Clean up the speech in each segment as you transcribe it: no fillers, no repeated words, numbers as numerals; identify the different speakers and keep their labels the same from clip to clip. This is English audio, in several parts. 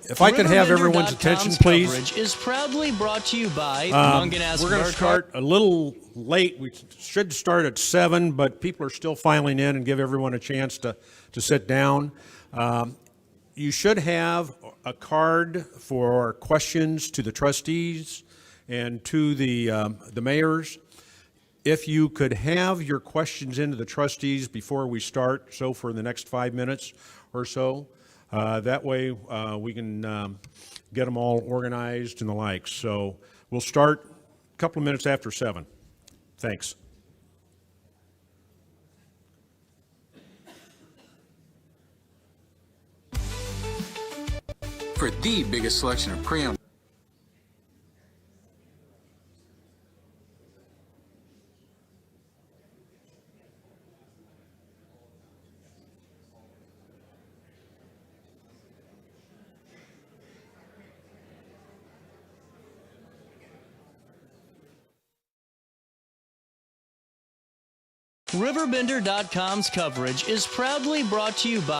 Speaker 1: If I could have everyone's attention, please.
Speaker 2: Coverage is proudly brought to you by
Speaker 1: We're going to start a little late. We should start at 7, but people are still filing in, and give everyone a chance to sit down. You should have a card for questions to the trustees and to the mayors. If you could have your questions into the trustees before we start, so for the next 5 minutes or so, that way we can get them all organized and the like. So we'll start a couple of minutes after 7. Thanks.
Speaker 3: For the biggest selection of pre-owned
Speaker 2: RiverBender.com's coverage is proudly brought to you by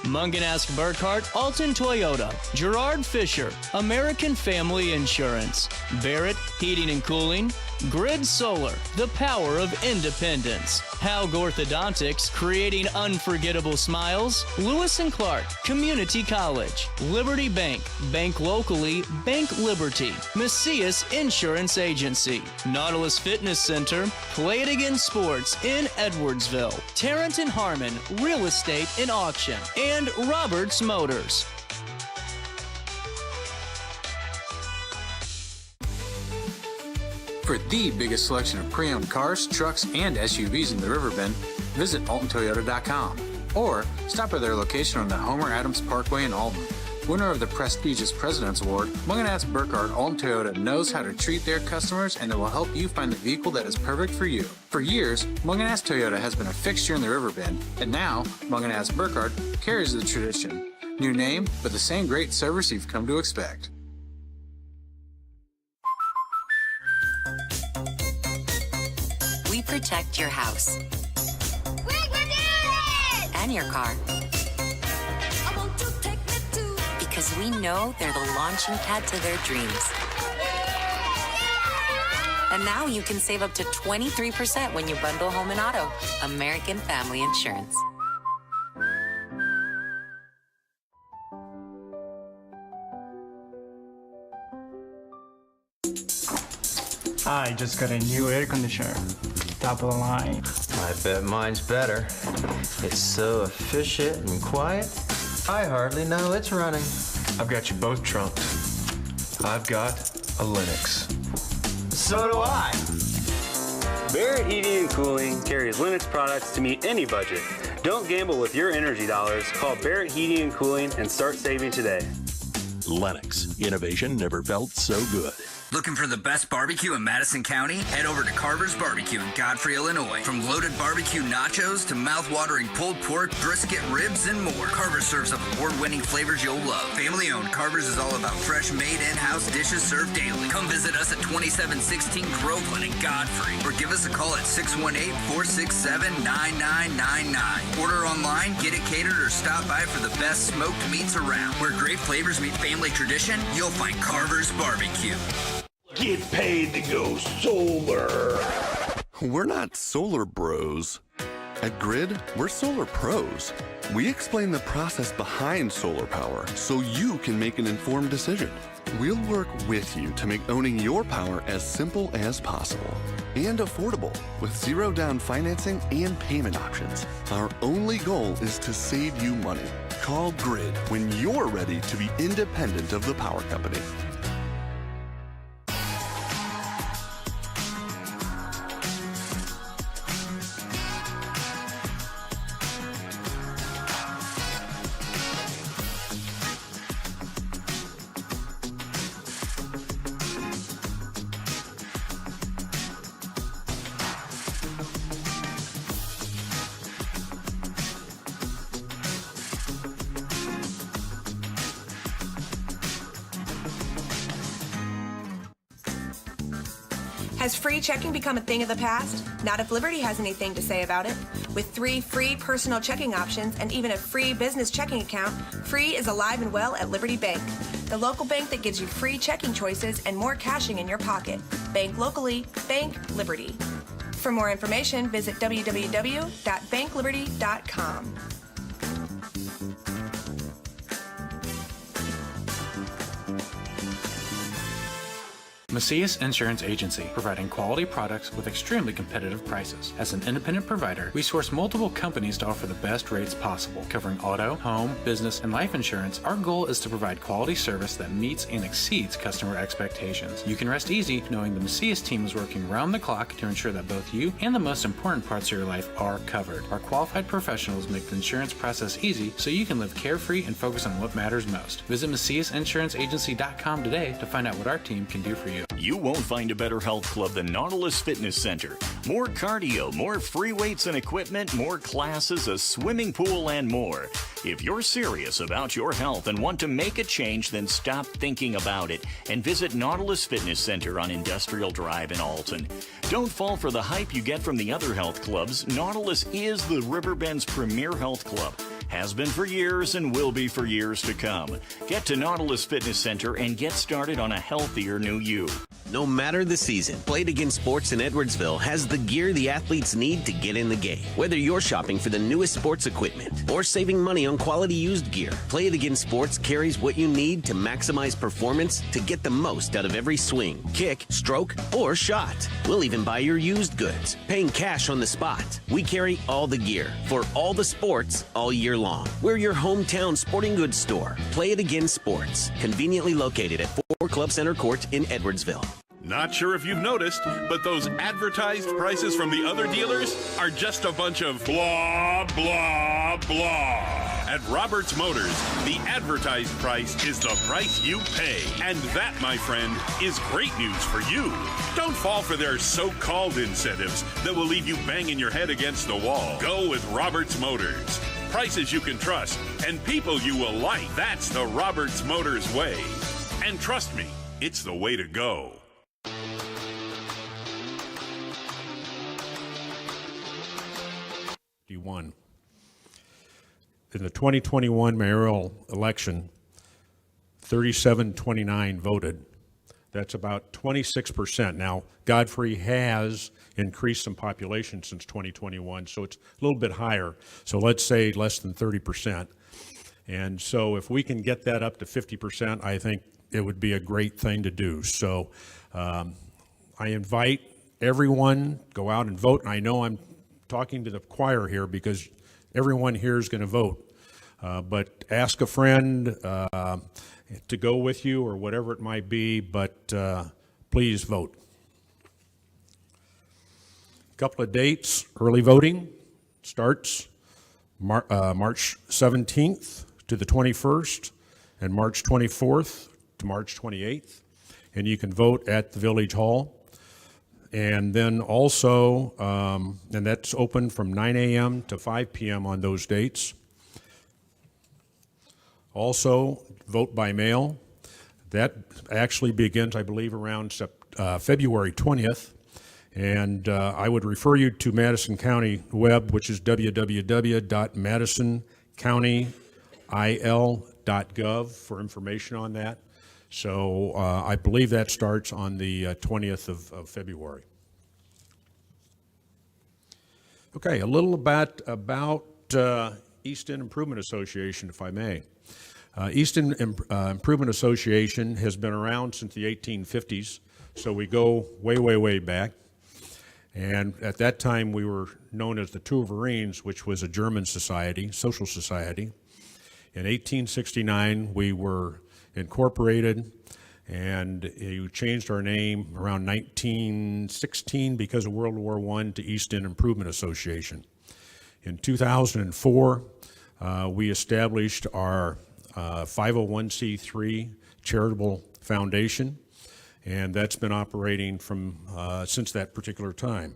Speaker 2: Munganask Burkhart, Alton Toyota, Gerard Fisher, American Family Insurance, Barrett Heating and Cooling, Grid Solar, the power of independence, Haug Orthodontics, creating unforgettable smiles, Lewis & Clark, Community College, Liberty Bank, Bank Locally, Bank Liberty, Macias Insurance Agency, Nautilus Fitness Center, Play It Again Sports in Edwardsville, Tarrant & Harmon, Real Estate and Auction, and Roberts Motors.
Speaker 3: For the biggest selection of pre-owned cars, trucks, and SUVs in the Riverbend, visit AltonToyota.com or stop by their location on the Homer Adams Parkway in Alton. Winner of the prestigious President's Award, Munganask Burkhart Alton Toyota knows how to treat their customers, and they will help you find the vehicle that is perfect for you. For years, Munganask Toyota has been a fixture in the Riverbend, and now Munganask Burkhart carries the tradition. New name, but the same great service you've come to expect.
Speaker 4: We protect your house.
Speaker 5: We're doing it!
Speaker 4: And your car.
Speaker 5: I want to take me to.
Speaker 4: Because we know they're the launching pad to their dreams. And now you can save up to 23% when you bundle home and auto. American Family Insurance.
Speaker 6: I just got a new air conditioner. Top of the line.
Speaker 7: I bet mine's better. It's so efficient and quiet, I hardly know it's running.
Speaker 8: I've got you both trumped. I've got a Linux.
Speaker 7: So do I.
Speaker 9: Barrett Heating and Cooling carries Linux products to meet any budget. Don't gamble with your energy dollars. Call Barrett Heating and Cooling and start saving today.
Speaker 10: Lennox. Innovation never felt so good.
Speaker 11: Looking for the best barbecue in Madison County? Head over to Carver's Barbecue in Godfrey, Illinois. From loaded barbecue nachos to mouth-watering pulled pork, brisket, ribs, and more, Carver's serves up award-winning flavors you'll love. Family-owned, Carver's is all about fresh, made in-house dishes served daily. Come visit us at 2716 Groveland in Godfrey, or give us a call at 618-467-9999. Order online, get it catered, or stop by for the best smoked meats around. Where great flavors meet family tradition, you'll find Carver's Barbecue.
Speaker 12: Get paid to go solar.
Speaker 13: We're not solar bros. At Grid, we're solar pros. We explain the process behind solar power so you can make an informed decision. We'll work with you to make owning your power as simple as possible and affordable with zero down financing and payment options. Our only goal is to save you money. Call Grid when you're ready to be independent of the power company.
Speaker 14: Has free checking become a thing of the past? Not if Liberty has anything to say about it. With 3 free personal checking options and even a free business checking account, free is alive and well at Liberty Bank. The local bank that gives you free checking choices and more cashing in your pocket. Bank locally, bank Liberty. For more information, visit www.bankliberty.com.
Speaker 3: Macias Insurance Agency, providing quality products with extremely competitive prices. As an independent provider, we source multiple companies to offer the best rates possible, covering auto, home, business, and life insurance. Our goal is to provide quality service that meets and exceeds customer expectations. You can rest easy knowing the Macias team is working round the clock to ensure that both you and the most important parts of your life are covered. Our qualified professionals make the insurance process easy so you can live carefree and focus on what matters most. Visit MaciasInsuranceAgency.com today to find out what our team can do for you.
Speaker 15: You won't find a better health club than Nautilus Fitness Center. More cardio, more free weights and equipment, more classes, a swimming pool, and more. If you're serious about your health and want to make a change, then stop thinking about it and visit Nautilus Fitness Center on Industrial Drive in Alton. Don't fall for the hype you get from the other health clubs. Nautilus is the Riverbend's premier health club. Has been for years and will be for years to come. Get to Nautilus Fitness Center and get started on a healthier new you.
Speaker 16: No matter the season, Play It Again Sports in Edwardsville has the gear the athletes need to get in the game. Whether you're shopping for the newest sports equipment or saving money on quality used gear, Play It Again Sports carries what you need to maximize performance to get the most out of every swing, kick, stroke, or shot. We'll even buy your used goods, paying cash on the spot. We carry all the gear for all the sports all year long. We're your hometown sporting goods store. Play It Again Sports, conveniently located at 4 Club Center Court in Edwardsville.
Speaker 12: Not sure if you've noticed, but those advertised prices from the other dealers are just a bunch of blah, blah, blah. At Roberts Motors, the advertised price is the price you pay. And that, my friend, is great news for you. Don't fall for their so-called incentives that will leave you banging your head against the wall. Go with Roberts Motors. Prices you can trust and people you will like. That's the Roberts Motors way. And trust me, it's the way to go.
Speaker 1: In the 2021 mayoral election, 3729 voted. That's about 26%. Now, Godfrey has increased some population since 2021, so it's a little bit higher. So let's say less than 30%. And so if we can get that up to 50%, I think it would be a great thing to do. So I invite everyone, go out and vote. And I know I'm talking to the choir here because everyone here is going to vote. But ask a friend to go with you or whatever it might be, but please vote. A couple of dates. Early voting starts March 17th to the 21st and March 24th to March 28th. And you can vote at the Village Hall. And then also, and that's open from 9 a.m. to 5 p.m. on those dates. Also, vote by mail. That actually begins, I believe, around February 20th. And I would refer you to Madison County web, which is www.madisoncountyil.gov for information on that. So I believe that starts on the 20th of February. Okay, a little about East End Improvement Association, if I may. East End Improvement Association has been around since the 1850s, so we go way, way, way back. And at that time, we were known as the Tuverines, which was a German society, social society. In 1869, we were incorporated, and you changed our name around 1916 because of World War I to East End Improvement Association. In 2004, we established our 501c3 charitable foundation, and that's been operating from since that particular time.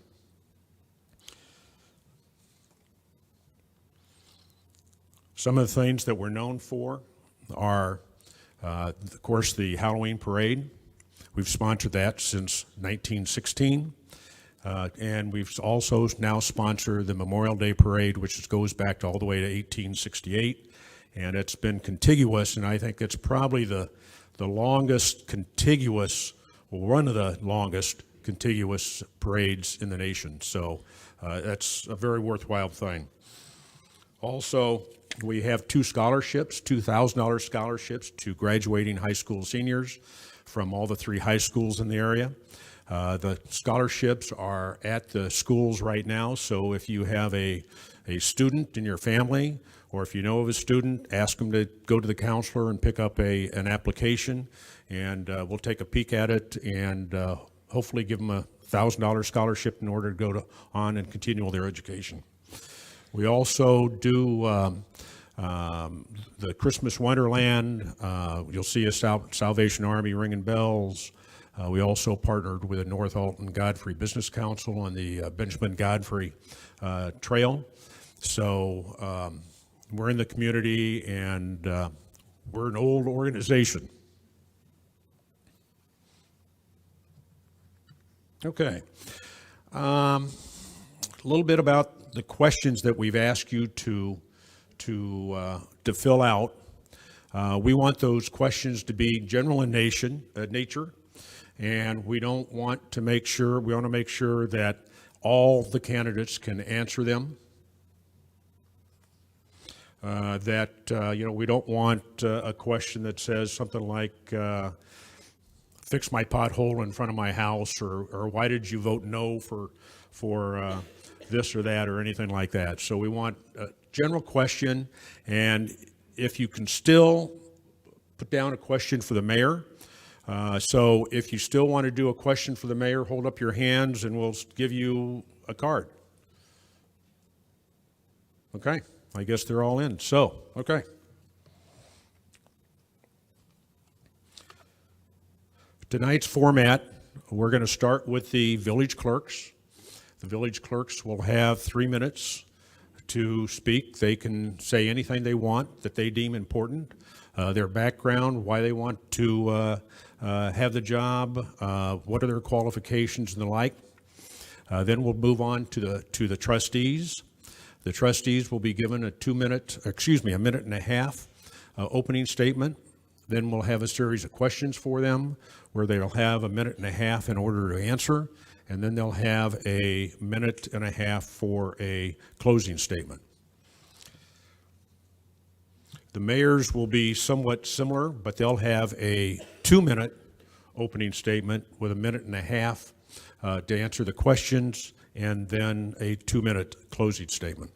Speaker 1: Some of the things that we're known for are, of course, the Halloween parade. We've sponsored that since 1916. And we've also now sponsored the Memorial Day Parade, which goes back all the way to 1868. And it's been contiguous, and I think it's probably the longest contiguous, one of the longest contiguous parades in the nation. So that's a very worthwhile thing. Also, we have 2 scholarships, $2,000 scholarships to graduating high school seniors from all the 3 high schools in the area. The scholarships are at the schools right now, so if you have a student in your family, or if you know of a student, ask them to go to the counselor and pick up an application, and we'll take a peek at it and hopefully give them a $1,000 scholarship in order to go on and continue their education. We also do the Christmas Wonderland. You'll see a Salvation Army ringing bells. We also partnered with the North Alton Godfrey Business Council on the Benjamin Godfrey Trail. So we're in the community, and we're an old organization. Okay. A little bit about the questions that we've asked you to fill out. We want those questions to be general in nature, and we want to make sure that all the candidates can answer them. We don't want a question that says something like, fix my pothole in front of my house, or why did you vote no for this or that, or anything like that. So we want a general question, and if you can still put down a question for the mayor. So if you still want to do a question for the mayor, hold up your hands and we'll give you a card. Okay, I guess they're all in. So, okay. Tonight's format, we're going to start with the village clerks. The village clerks will have 3 minutes to speak. They can say anything they want that they deem important, their background, why they want to have the job, what are their qualifications and the like. Then we'll move on to the trustees. The trustees will be given a minute and a half opening statement. Then we'll have a series of questions for them where they'll have a minute and a half in order to answer, and then they'll have a minute and a half for a closing statement. The mayors will be somewhat similar, but they'll have a 2-minute opening statement with a minute and a half to answer the questions, and then a 2-minute closing statement.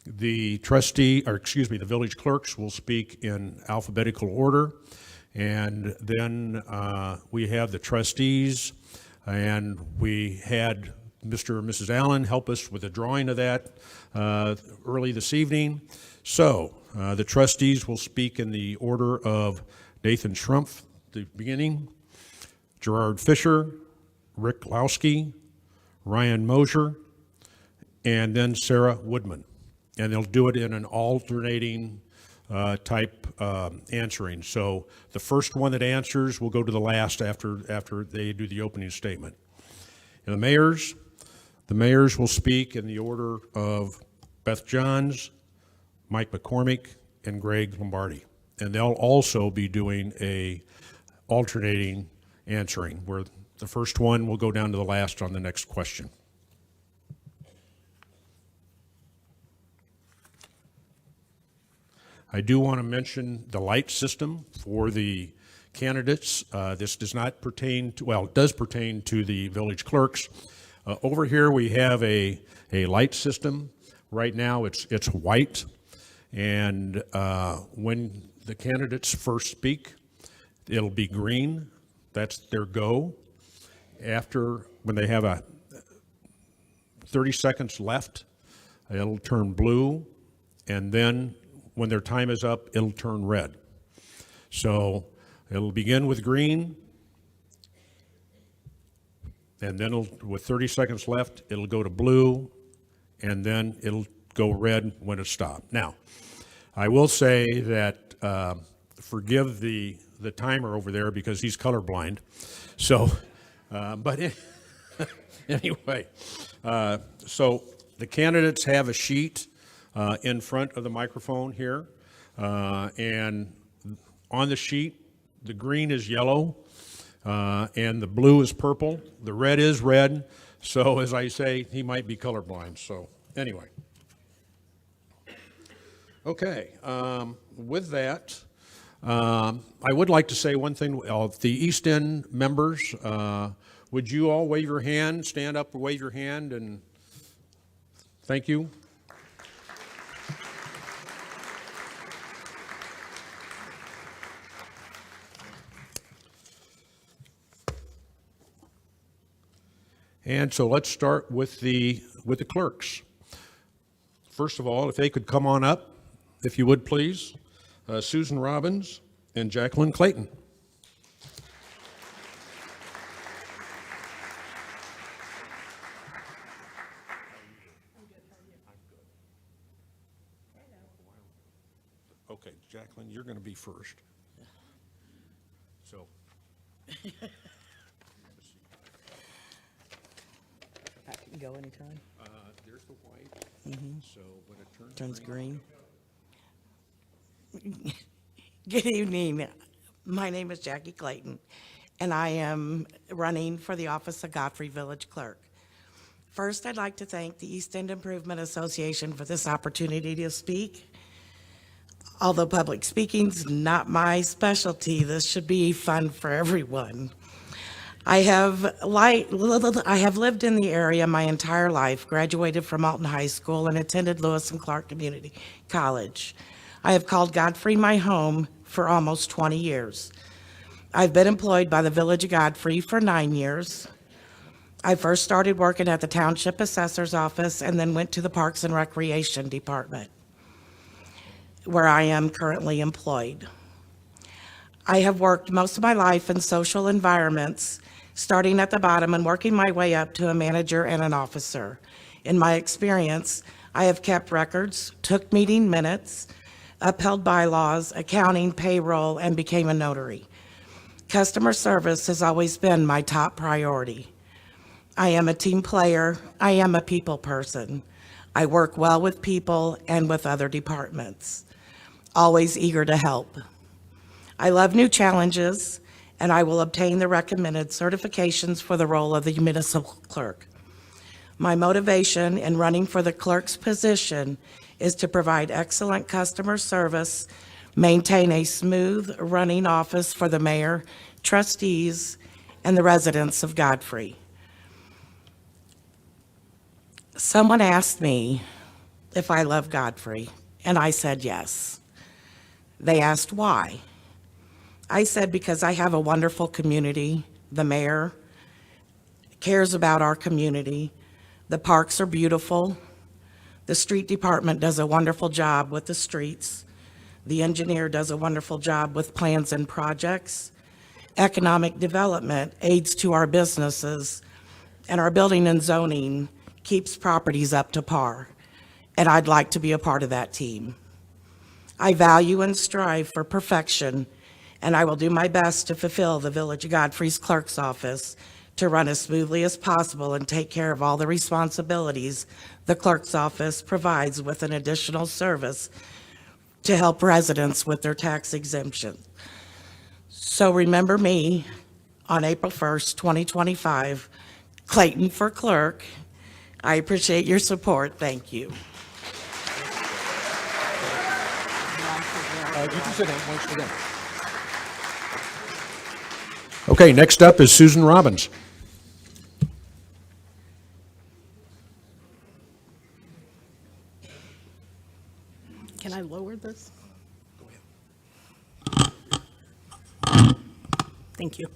Speaker 1: The the village clerks will speak in alphabetical order, and then we have the trustees, and we had Mr. and Mrs. Allen help us with a drawing of that early this evening. So the trustees will speak in the order of Nathan Schrumpf, the beginning, Gerard Fisher, Rick Lowski, Ryan Mosier, and then Sarah Woodman. And they'll do it in an alternating type answering. So the first one that answers will go to the last after they do the opening statement. And the mayors will speak in the order of Beth Johns, Mike McCormick, and Greg Lombardi. And they'll also be doing a alternating answering, where the first one will go down to the last on the next question. I do want to mention the light system for the candidates. This does not pertain to, well, it does pertain to the village clerks. Over here we have a light system. Right now it's white, and when the candidates first speak, it'll be green. That's their go. After, when they have 30 seconds left, it'll turn blue, and then when their time is up, it'll turn red. So it'll begin with green, and then with 30 seconds left, it'll go to blue, and then it'll go red when it stops. Now, I will say that forgive the timer over there because he's colorblind. So, but anyway, so the candidates have a sheet in front of the microphone here, and on the sheet, the green is yellow, and the blue is purple. The red is red. So as I say, he might be colorblind. So anyway. Okay, with that, I would like to say one thing. The East End members, would you all wave your hand, stand up, wave your hand, and thank you. And so let's start with the clerks. First of all, if they could come on up, if you would please, Susan Robbins and Jacqueline Clayton. Okay, Jacqueline, you're going to be first. So.
Speaker 17: I can go anytime.
Speaker 1: There's the white.
Speaker 17: Mhm.
Speaker 1: So when it
Speaker 17: Turns green. Good evening. My name is Jackie Clayton, and I am running for the office of Godfrey Village Clerk. First, I'd like to thank the East End Improvement Association for this opportunity to speak. Although public speaking's not my specialty, this should be fun for everyone. I have lived in the area my entire life, graduated from Alton High School, and attended Lewis and Clark Community College. I have called Godfrey my home for almost 20 years. I've been employed by the Village of Godfrey for 9 years. I first started working at the Township Assessor's Office and then went to the Parks and Recreation Department, where I am currently employed. I have worked most of my life in social environments, starting at the bottom and working my way up to a manager and an officer. In my experience, I have kept records, took meeting minutes, upheld bylaws, accounting, payroll, and became a notary. Customer service has always been my top priority. I am a team player. I am a people person. I work well with people and with other departments, always eager to help. I love new challenges, and I will obtain the recommended certifications for the role of the municipal clerk. My motivation in running for the clerk's position is to provide excellent customer service, maintain a smooth running office for the mayor, trustees, and the residents of Godfrey. Someone asked me if I love Godfrey, and I said yes. They asked why. I said because I have a wonderful community. The mayor cares about our community. The parks are beautiful. The street department does a wonderful job with the streets. The engineer does a wonderful job with plans and projects. Economic development aids to our businesses, and our building and zoning keeps properties up to par. And I'd like to be a part of that team. I value and strive for perfection, and I will do my best to fulfill the Village of Godfrey's clerk's office to run as smoothly as possible and take care of all the responsibilities the clerk's office provides with an additional service to help residents with their tax exemption. So remember me on April 1st, 2025, Clayton for clerk. I appreciate your support. Thank you.
Speaker 1: You can sit down once again. Okay, next up is Susan Robbins.
Speaker 18: Can I lower this? Thank you.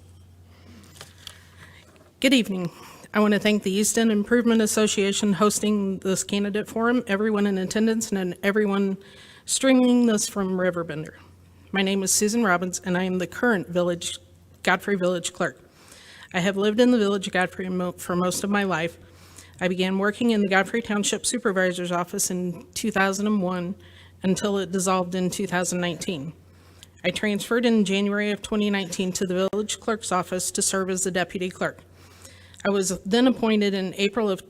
Speaker 18: Good evening. I want to thank the East End Improvement Association hosting this candidate forum, everyone in attendance, and everyone streaming this from RiverBender. My name is Susan Robbins, and I am the current Godfrey Village Clerk. I have lived in the Village of Godfrey for most of my life. I began working in the Godfrey Township Supervisor's Office in 2001 until it dissolved in 2019. I transferred in January of 2019 to the village clerk's office to serve as the deputy clerk. I was then appointed in April of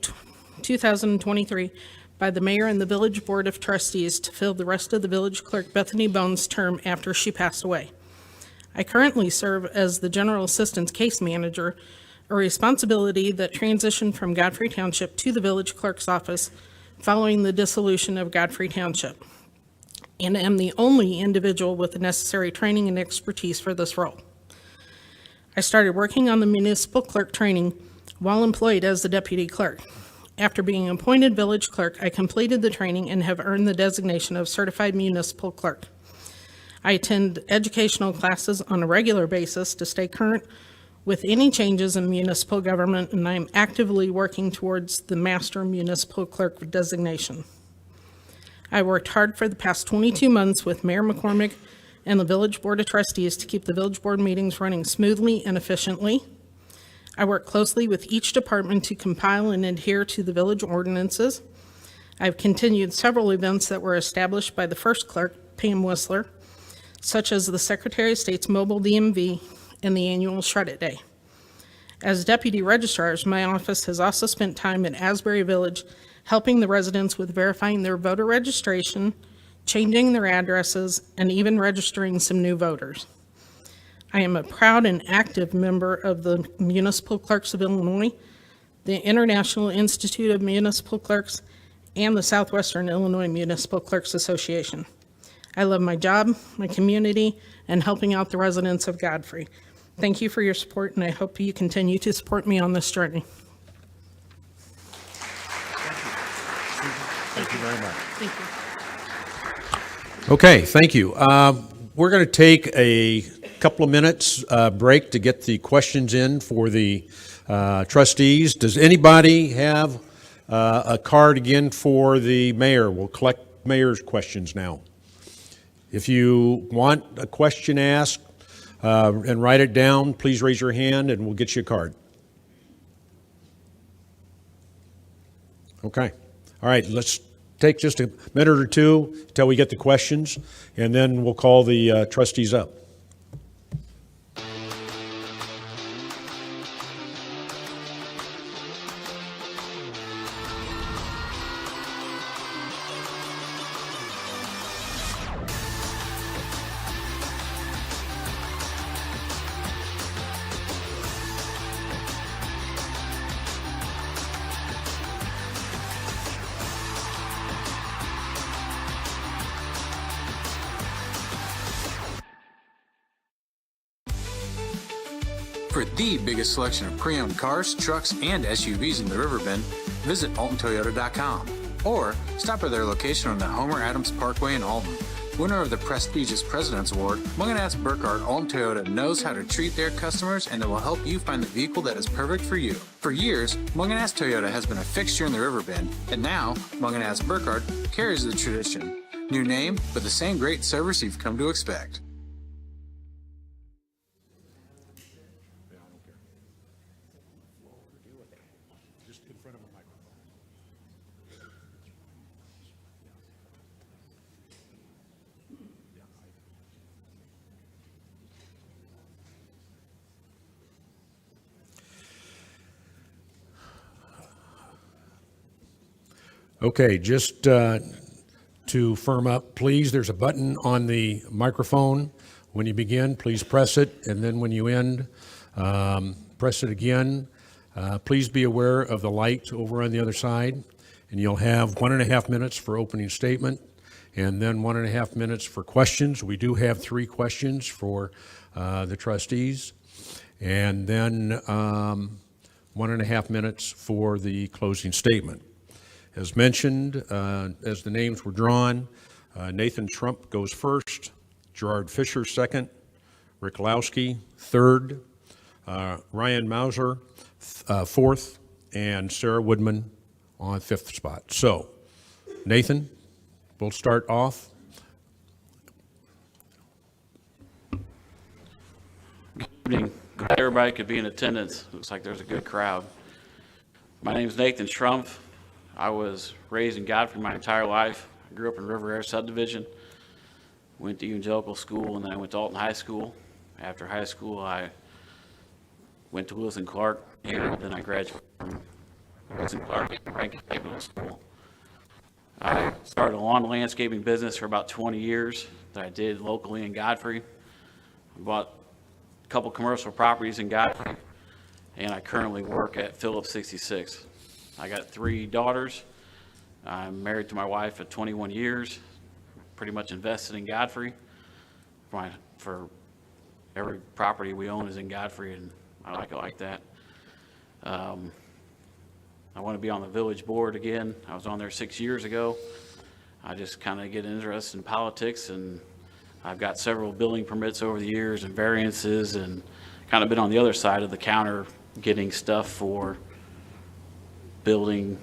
Speaker 18: 2023 by the mayor and the village board of trustees to fill the rest of the village clerk Bethany Bones' term after she passed away. I currently serve as the general assistance case manager, a responsibility that transitioned from Godfrey Township to the village clerk's office following the dissolution of Godfrey Township, and am the only individual with the necessary training and expertise for this role. I started working on the municipal clerk training while employed as the deputy clerk. After being appointed village clerk, I completed the training and have earned the designation of certified municipal clerk. I attend educational classes on a regular basis to stay current with any changes in municipal government, and I'm actively working towards the master municipal clerk designation. I worked hard for the past 22 months with Mayor McCormick and the Village Board of Trustees to keep the village board meetings running smoothly and efficiently. I work closely with each department to compile and adhere to the village ordinances. I've continued several events that were established by the first clerk, Pam Whistler, such as the Secretary of State's mobile DMV and the annual Shred It Day. As deputy registrars, my office has also spent time in Asbury Village helping the residents with verifying their voter registration, changing their addresses, and even registering some new voters. I am a proud and active member of the Municipal Clerks of Illinois, the International Institute of Municipal Clerks, and the Southwestern Illinois Municipal Clerks Association. I love my job, my community, and helping out the residents of Godfrey. Thank you for your support, and I hope you continue to support me on this journey.
Speaker 1: Thank you very much.
Speaker 18: Thank you.
Speaker 1: Okay, thank you. We're going to take a couple of minutes break to get the questions in for the trustees. Does anybody have a card again for the mayor? We'll collect mayor's questions now. If you want a question asked and write it down, please raise your hand and we'll get you a card. Okay. All right, let's take just a minute or two until we get the questions, and then we'll call the trustees up.
Speaker 3: For the biggest selection of pre-owned cars, trucks, and SUVs in the Riverbend, visit AltonToyota.com or stop by their location on the Homer Adams Parkway in Alton. Winner of the prestigious President's Award, Munganaz Burkhardt Alton Toyota knows how to treat their customers, and they will help you find the vehicle that is perfect for you. For years, Munganaz Toyota has been a fixture in the Riverbend, and now Munganaz Burkhardt carries the tradition. New name, but the same great service you've come to expect.
Speaker 1: Okay, just to firm up, please, there's a button on the microphone. When you begin, please press it, and then when you end, press it again. Please be aware of the light over on the other side, and you'll have 1.5 minutes for opening statement, and then 1.5 minutes for questions. We do have 3 questions for the trustees, and then 1.5 minutes for the closing statement. As mentioned, as the names were drawn, Nathan Trimpe goes first, Gerard Fisher second, Rick Lowski third, Ryan Mauser fourth, and Sarah Woodman on 5th spot. So, Nathan, we'll start off.
Speaker 19: Good evening. Glad everybody could be in attendance. Looks like there's a good crowd. My name is Nathan Schrumpf. I was raised in Godfrey my entire life. I grew up in River Air Subdivision, went to evangelical school, and then I went to Alton High School. After high school, I went to Lewis and Clark, and then I graduated from Lewis and Clark Middle School. I started a lawn landscaping business for about 20 years that I did locally in Godfrey. I bought a couple commercial properties in Godfrey, and I currently work at Phillips 66. I got 3 daughters. I'm married to my wife for 21 years, pretty much invested in Godfrey. For every property we own is in Godfrey, and I like it like that. I want to be on the village board again. I was on there 6 years ago. I just kind of get interested in politics, and I've got several building permits over the years and variances, and kind of been on the other side of the counter getting stuff for building,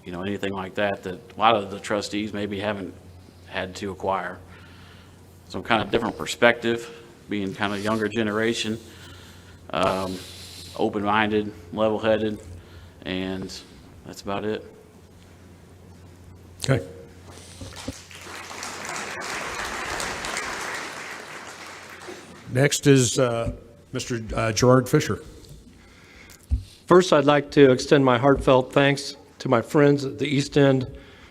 Speaker 19: you know, anything like that a lot of the trustees maybe haven't had to acquire. So kind of different perspective, being kind of younger generation, open-minded, level-headed, and that's about it.
Speaker 1: Okay. Next is Mr. Gerard Fisher.
Speaker 20: First, I'd like to extend my heartfelt thanks to my friends at the East End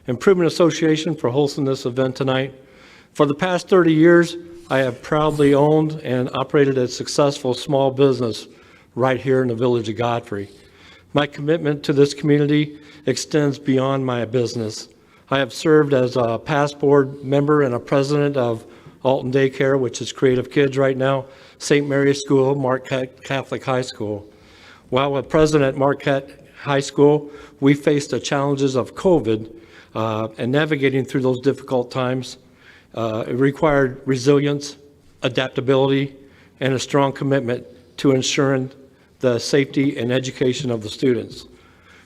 Speaker 20: Improvement Association for hosting this event tonight. For the past 30 years, I have proudly owned and operated a successful small business right here in the village of Godfrey. My commitment to this community extends beyond my business. I have served as a past board member and a president of Alton Daycare, which is Creative Kids right now, St. Mary's School, Marquette Catholic High School. While a president at Marquette High School, we faced the challenges of COVID and navigating through those difficult times. It required resilience, adaptability, and a strong commitment to ensuring the safety and education of the students.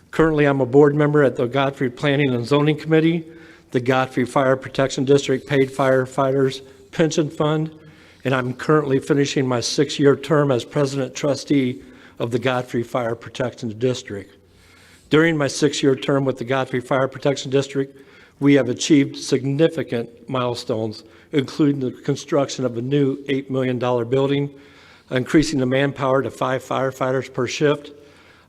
Speaker 20: Currently, I'm a board member at the Godfrey Planning and Zoning Committee, the Godfrey Fire Protection District Paid Firefighters Pension Fund, and I'm currently finishing my 6-year term as president trustee of the Godfrey Fire Protection District. During my 6-year term with the Godfrey Fire Protection District, we have achieved significant milestones, including the construction of a new $8 million building, increasing the manpower to 5 firefighters per shift,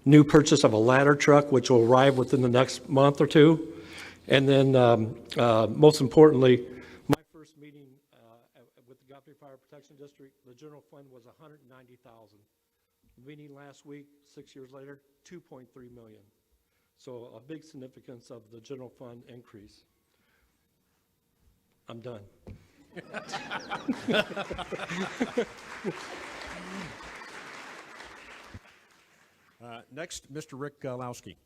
Speaker 20: new purchase of a ladder truck, which will arrive within the next month or two, and then most importantly, my first meeting with the Godfrey Fire Protection District, the general fund was $190,000. Meeting last week, 6 years later, $2.3 million. So a big significance of the general fund increase. I'm done.
Speaker 1: Next, Mr. Rick Lowski.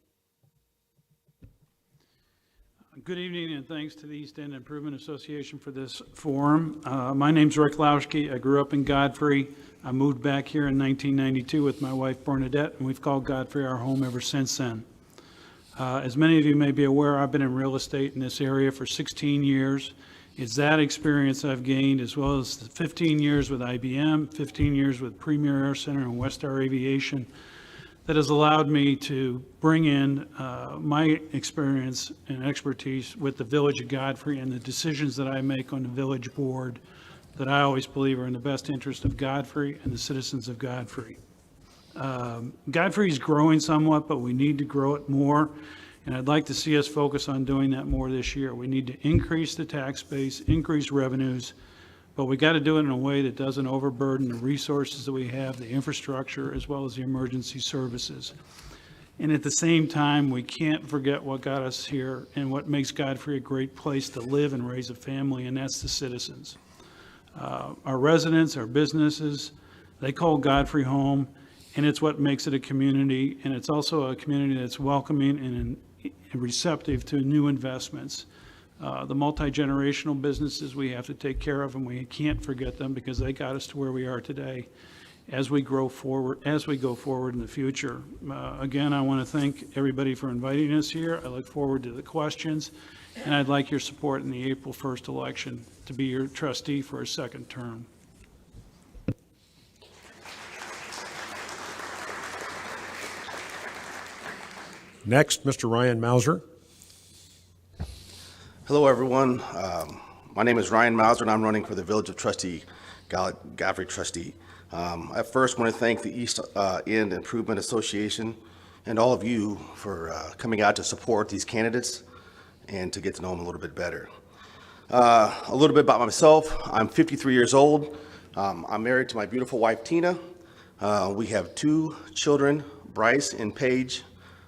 Speaker 21: Good evening, and thanks to the East End Improvement Association for this forum. My name's Rick Lowski. I grew up in Godfrey. I moved back here in 1992 with my wife Bernadette, and we've called Godfrey our home ever since then. As many of you may be aware, I've been in real estate in this area for 16 years. It's that experience I've gained, as well as the 15 years with IBM, 15 years with Premier Air Center and Westar Aviation, that has allowed me to bring in my experience and expertise with the Village of Godfrey and the decisions that I make on the village board that I always believe are in the best interest of Godfrey and the citizens of Godfrey. Godfrey is growing somewhat, but we need to grow it more, and I'd like to see us focus on doing that more this year. We need to increase the tax base, increase revenues, but we got to do it in a way that doesn't overburden the resources that we have, the infrastructure, as well as the emergency services. And at the same time, we can't forget what got us here and what makes Godfrey a great place to live and raise a family, and that's the citizens. Our residents, our businesses, they call Godfrey home, and it's what makes it a community, and it's also a community that's welcoming and receptive to new investments. The multi-generational businesses we have to take care of, and we can't forget them because they got us to where we are today as we go forward in the future. Again, I want to thank everybody for inviting us here. I look forward to the questions, and I'd like your support in the April 1st election to be your trustee for a second term.
Speaker 1: Next, Mr. Ryan Mauser.
Speaker 2: Hello, everyone. My name is Ryan Mauser, and I'm running for the Village of Trustee, Godfrey Trustee. I first want to thank the East End Improvement Association and all of you for coming out to support these candidates and to get to know them a little bit better. A little bit about myself. I'm 53 years old. I'm married to my beautiful wife, Tina. We have 2 children, Bryce and Paige.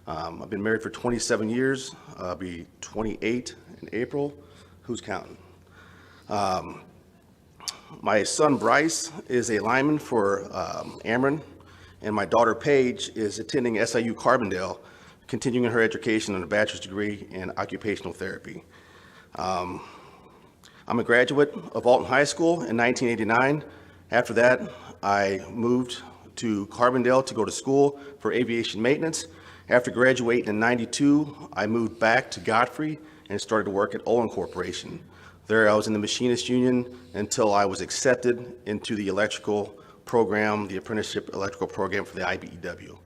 Speaker 2: I've been married for 27 years. I'll be 28 in April. Who's counting? My son Bryce is a lineman for Ameren, and my daughter Paige is attending SIU Carbondale, continuing her education on a bachelor's degree in occupational therapy. I'm a graduate of Alton High School in 1989. After that, I moved to Carbondale to go to school for aviation maintenance. After graduating in 92, I moved back to Godfrey and started to work at Olin Corporation. There I was in the machinist union until I was accepted into the electrical program, the apprenticeship electrical program for the IBEW.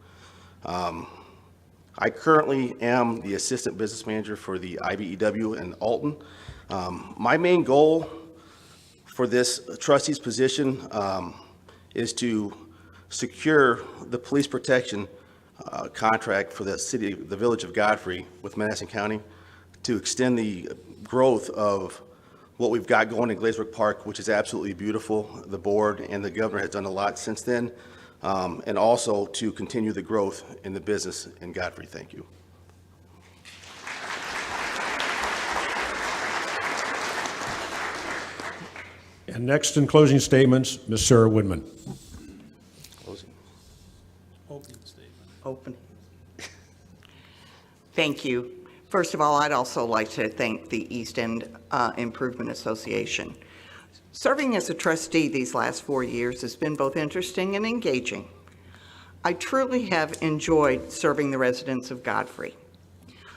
Speaker 2: I currently am the assistant business manager for the IBEW in Alton. My main goal for this trustee's position is to secure the police protection contract for the village of Godfrey with Madison County to extend the growth of what we've got going in Glazebrook Park, which is absolutely beautiful. The board and the governor has done a lot since then, and also to continue the growth in the business in Godfrey. Thank you.
Speaker 1: And next in closing statements, Ms. Sarah Woodman.
Speaker 2: Closing.
Speaker 21: Opening statement.
Speaker 22: Opening. Thank you. First of all, I'd also like to thank the East End Improvement Association. Serving as a trustee these last 4 years has been both interesting and engaging. I truly have enjoyed serving the residents of Godfrey.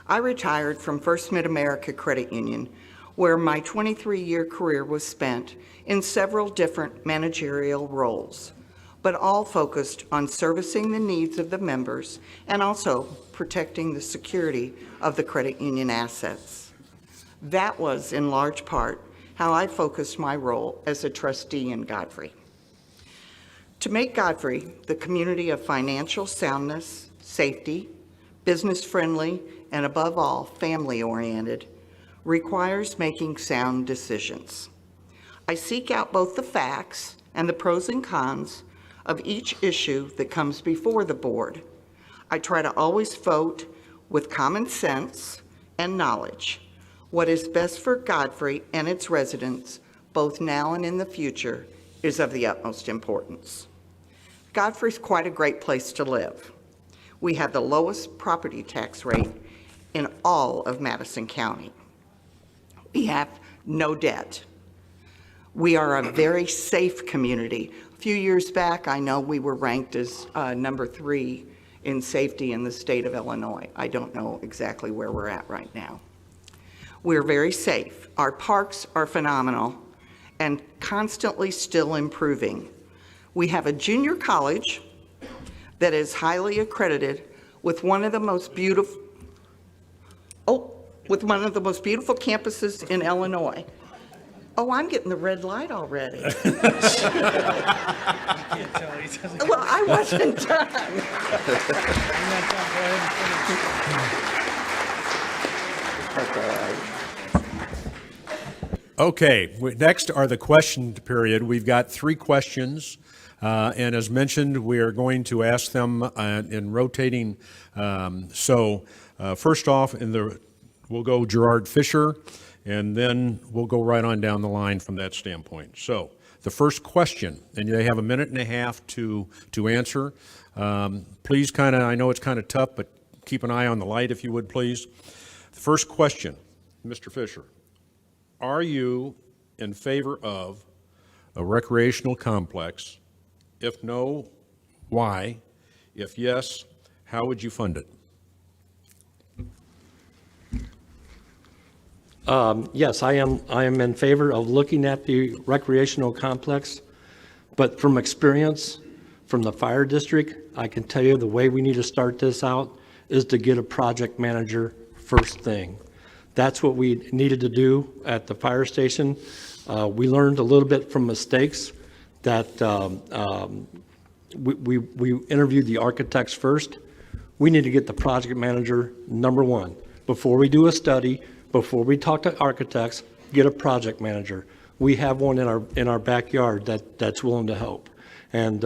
Speaker 22: I retired from First Mid-America Credit Union, where my 23-year career was spent in several different managerial roles, but all focused on servicing the needs of the members and also protecting the security of the credit union assets. That was, in large part, how I focused my role as a trustee in Godfrey. To make Godfrey the community of financial soundness, safety, business-friendly, and above all, family-oriented, requires making sound decisions. I seek out both the facts and the pros and cons of each issue that comes before the board. I try to always vote with common sense and knowledge. What is best for Godfrey and its residents, both now and in the future, is of the utmost importance. Godfrey's quite a great place to live. We have the lowest property tax rate in all of Madison County. We have no debt. We are a very safe community. A few years back, I know we were ranked as number 3 in safety in the state of Illinois. I don't know exactly where we're at right now. We're very safe. Our parks are phenomenal and constantly still improving. We have a junior college that is highly accredited with one of the most beautiful campuses in Illinois. Oh, I'm getting the red light already. Well, I wasn't done.
Speaker 1: Okay, next are the question period. We've got 3 questions, and as mentioned, we are going to ask them in rotating. First off, we'll go Gerard Fisher, and then we'll go right on down the line from that standpoint. So the first question, and they have a minute and a half to answer. Please I know it's kind of tough, but keep an eye on the light if you would, please. The first question, Mr. Fisher, are you in favor of a recreational complex? If no, why? If yes, how would you fund it?
Speaker 20: Yes, I am in favor of looking at the recreational complex, but from experience from the fire district, I can tell you the way we need to start this out is to get a project manager first thing. That's what we needed to do at the fire station. We learned a little bit from mistakes that we interviewed the architects first. We need to get the project manager number one. Before we do a study, before we talk to architects, get a project manager. We have one in our backyard that's willing to help. And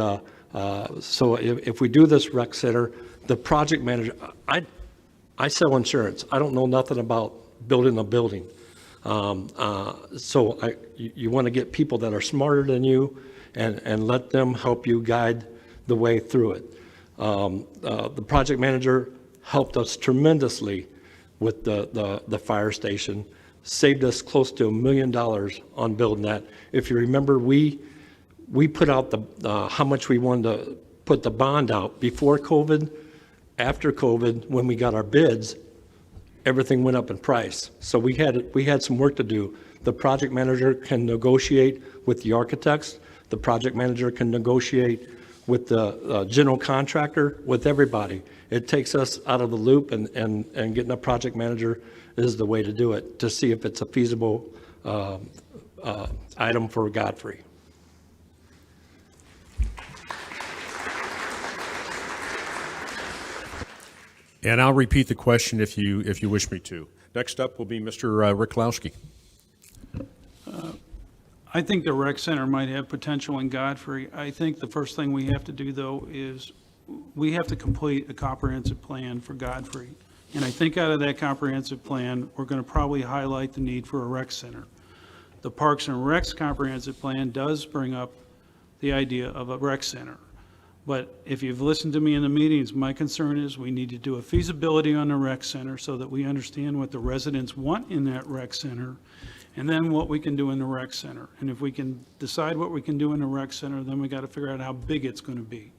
Speaker 20: so if we do this rec center, the project manager, I sell insurance. I don't know nothing about building a building. So you want to get people that are smarter than you and let them help you guide the way through it. The project manager helped us tremendously with the fire station, saved us close to $1 million on building that. If you remember, we put out how much we wanted to put the bond out before COVID. After COVID, when we got our bids, everything went up in price. So we had some work to do. The project manager can negotiate with the architects. The project manager can negotiate with the general contractor, with everybody. It takes us out of the loop, and getting a project manager is the way to do it, to see if it's a feasible item for Godfrey.
Speaker 1: And I'll repeat the question if you wish me to. Next up will be Mr. Rychlowski.
Speaker 21: I think the rec center might have potential in Godfrey. I think the first thing we have to do, though, is we have to complete a comprehensive plan for Godfrey. And I think out of that comprehensive plan, we're going to probably highlight the need for a rec center. The Parks and Recs comprehensive plan does bring up the idea of a rec center. But if you've listened to me in the meetings, my concern is we need to do a feasibility on the rec center so that we understand what the residents want in that rec center, and then what we can do in the rec center. And if we can decide what we can do in the rec center, then we got to figure out how big it's going to be.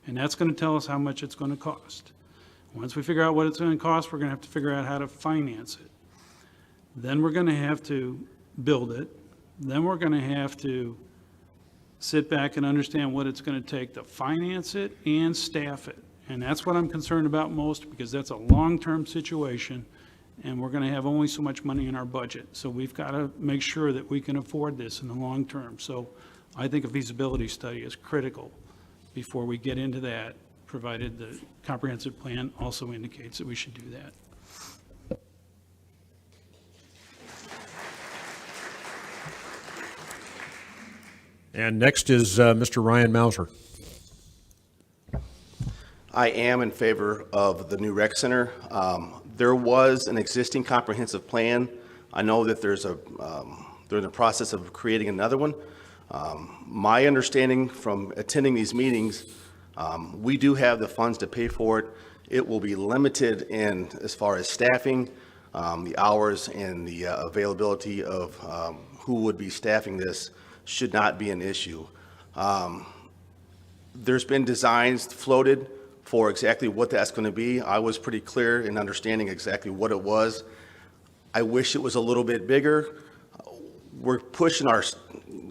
Speaker 21: And that's going to tell us how much it's going to cost. Once we figure out what it's going to cost, we're going to have to figure out how to finance it. Then we're going to have to build it. Then we're going to have to sit back and understand what it's going to take to finance it and staff it. And that's what I'm concerned about most, because that's a long-term situation, and we're going to have only so much money in our budget. So we've got to make sure that we can afford this in the long term. So I think a feasibility study is critical before we get into that, provided the comprehensive plan also indicates that we should do that.
Speaker 1: And next is Mr. Ryan Mauser.
Speaker 2: I am in favor of the new rec center. There was an existing comprehensive plan. I know that they're in the process of creating another one. My understanding from attending these meetings, we do have the funds to pay for it. It will be limited in as far as staffing, the hours, and the availability of who would be staffing this should not be an issue. There's been designs floated for exactly what that's going to be. I was pretty clear in understanding exactly what it was. I wish it was a little bit bigger. We're pushing our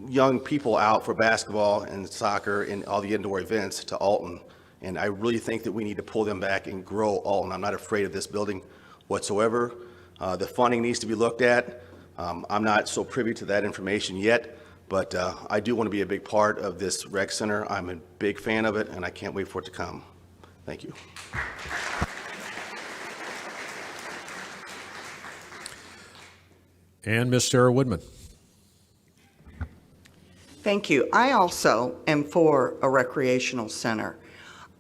Speaker 2: young people out for basketball and soccer and all the indoor events to Alton, and I really think that we need to pull them back and grow Alton. I'm not afraid of this building whatsoever. The funding needs to be looked at. I'm not so privy to that information yet, but I do want to be a big part of this rec center. I'm a big fan of it, and I can't wait for it to come. Thank you.
Speaker 1: And Ms. Sarah Woodman.
Speaker 22: Thank you. I also am for a recreational center.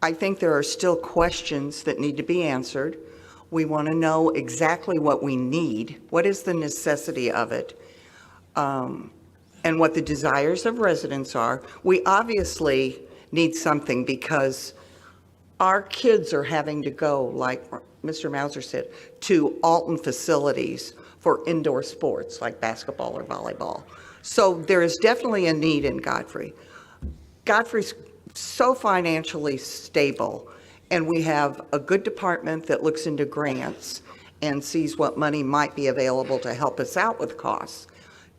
Speaker 22: I think there are still questions that need to be answered. We want to know exactly what we need, what is the necessity of it, and what the desires of residents are. We obviously need something because our kids are having to go, like Mr. Mauser said, to Alton facilities for indoor sports like basketball or volleyball. So there is definitely a need in Godfrey. Godfrey's so financially stable, and we have a good department that looks into grants and sees what money might be available to help us out with costs.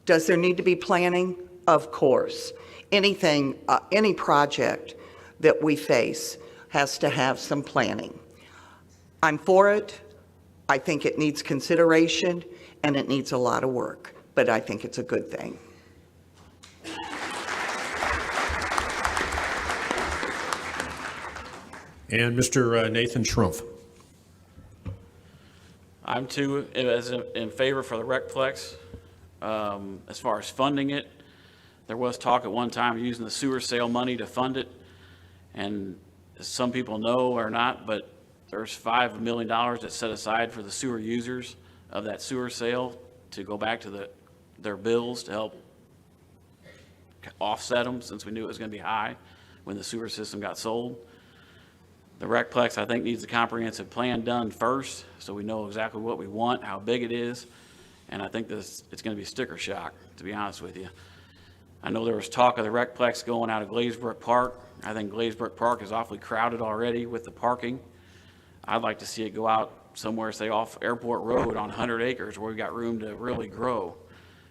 Speaker 22: Does there need to be planning? Of course. Anything, any project that we face has to have some planning. I'm for it. I think it needs consideration, and it needs a lot of work, but I think it's a good thing.
Speaker 1: And Mr. Nathan Schrumpf.
Speaker 19: I'm too in favor for the Recplex. As far as funding it, there was talk at one time of using the sewer sale money to fund it, and some people know or not, but there's $5 million that's set aside for the sewer users of that sewer sale to go back to their bills to help offset them, since we knew it was going to be high when the sewer system got sold. The Recplex, I think, needs a comprehensive plan done first, so we know exactly what we want, how big it is, and I think it's going to be sticker shock, to be honest with you. I know there was talk of the Recplex going out of Glazebrook Park. I think Glazebrook Park is awfully crowded already with the parking. I'd like to see it go out somewhere, say off Airport Road on 100 acres where we got room to really grow,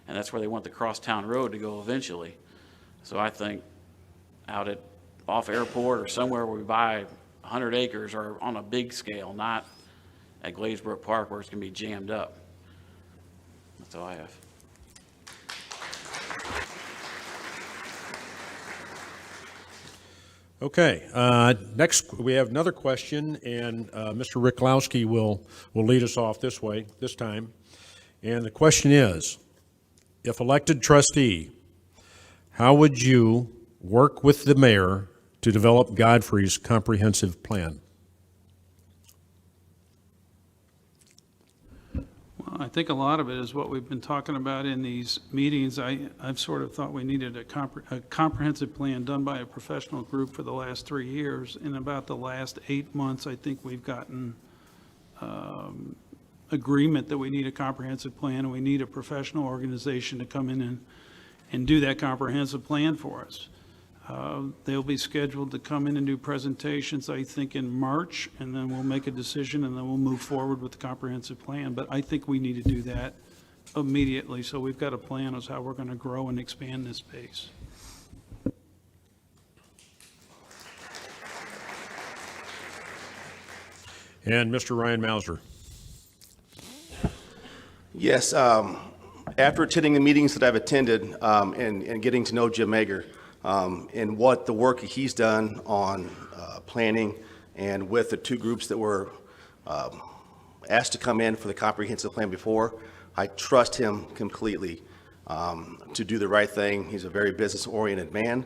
Speaker 19: and that's where they want the crosstown road to go eventually. So I think out at off Airport or somewhere where we buy 100 acres or on a big scale, not at Glazebrook Park where it's going to be jammed up. That's all I have.
Speaker 1: Okay, next we have another question, and Mr. Rychlowski will lead us off this time. And the question is, if elected trustee, how would you work with the mayor to develop Godfrey's comprehensive plan?
Speaker 21: Well, I think a lot of it is what we've been talking about in these meetings. I've sort of thought we needed a comprehensive plan done by a professional group for the last 3 years. In about the last 8 months, I think we've gotten agreement that we need a comprehensive plan, and we need a professional organization to come in and do that comprehensive plan for us. They'll be scheduled to come in and do presentations, I think, in March, and then we'll make a decision, and then we'll move forward with the comprehensive plan. But I think we need to do that immediately, so we've got a plan as how we're going to grow and expand this base.
Speaker 1: And Mr. Ryan Mauser.
Speaker 2: Yes, after attending the meetings that I've attended and getting to know Jim Mager, and what the work he's done on planning, and with the two groups that were asked to come in for the comprehensive plan before, I trust him completely to do the right thing. He's a very business-oriented man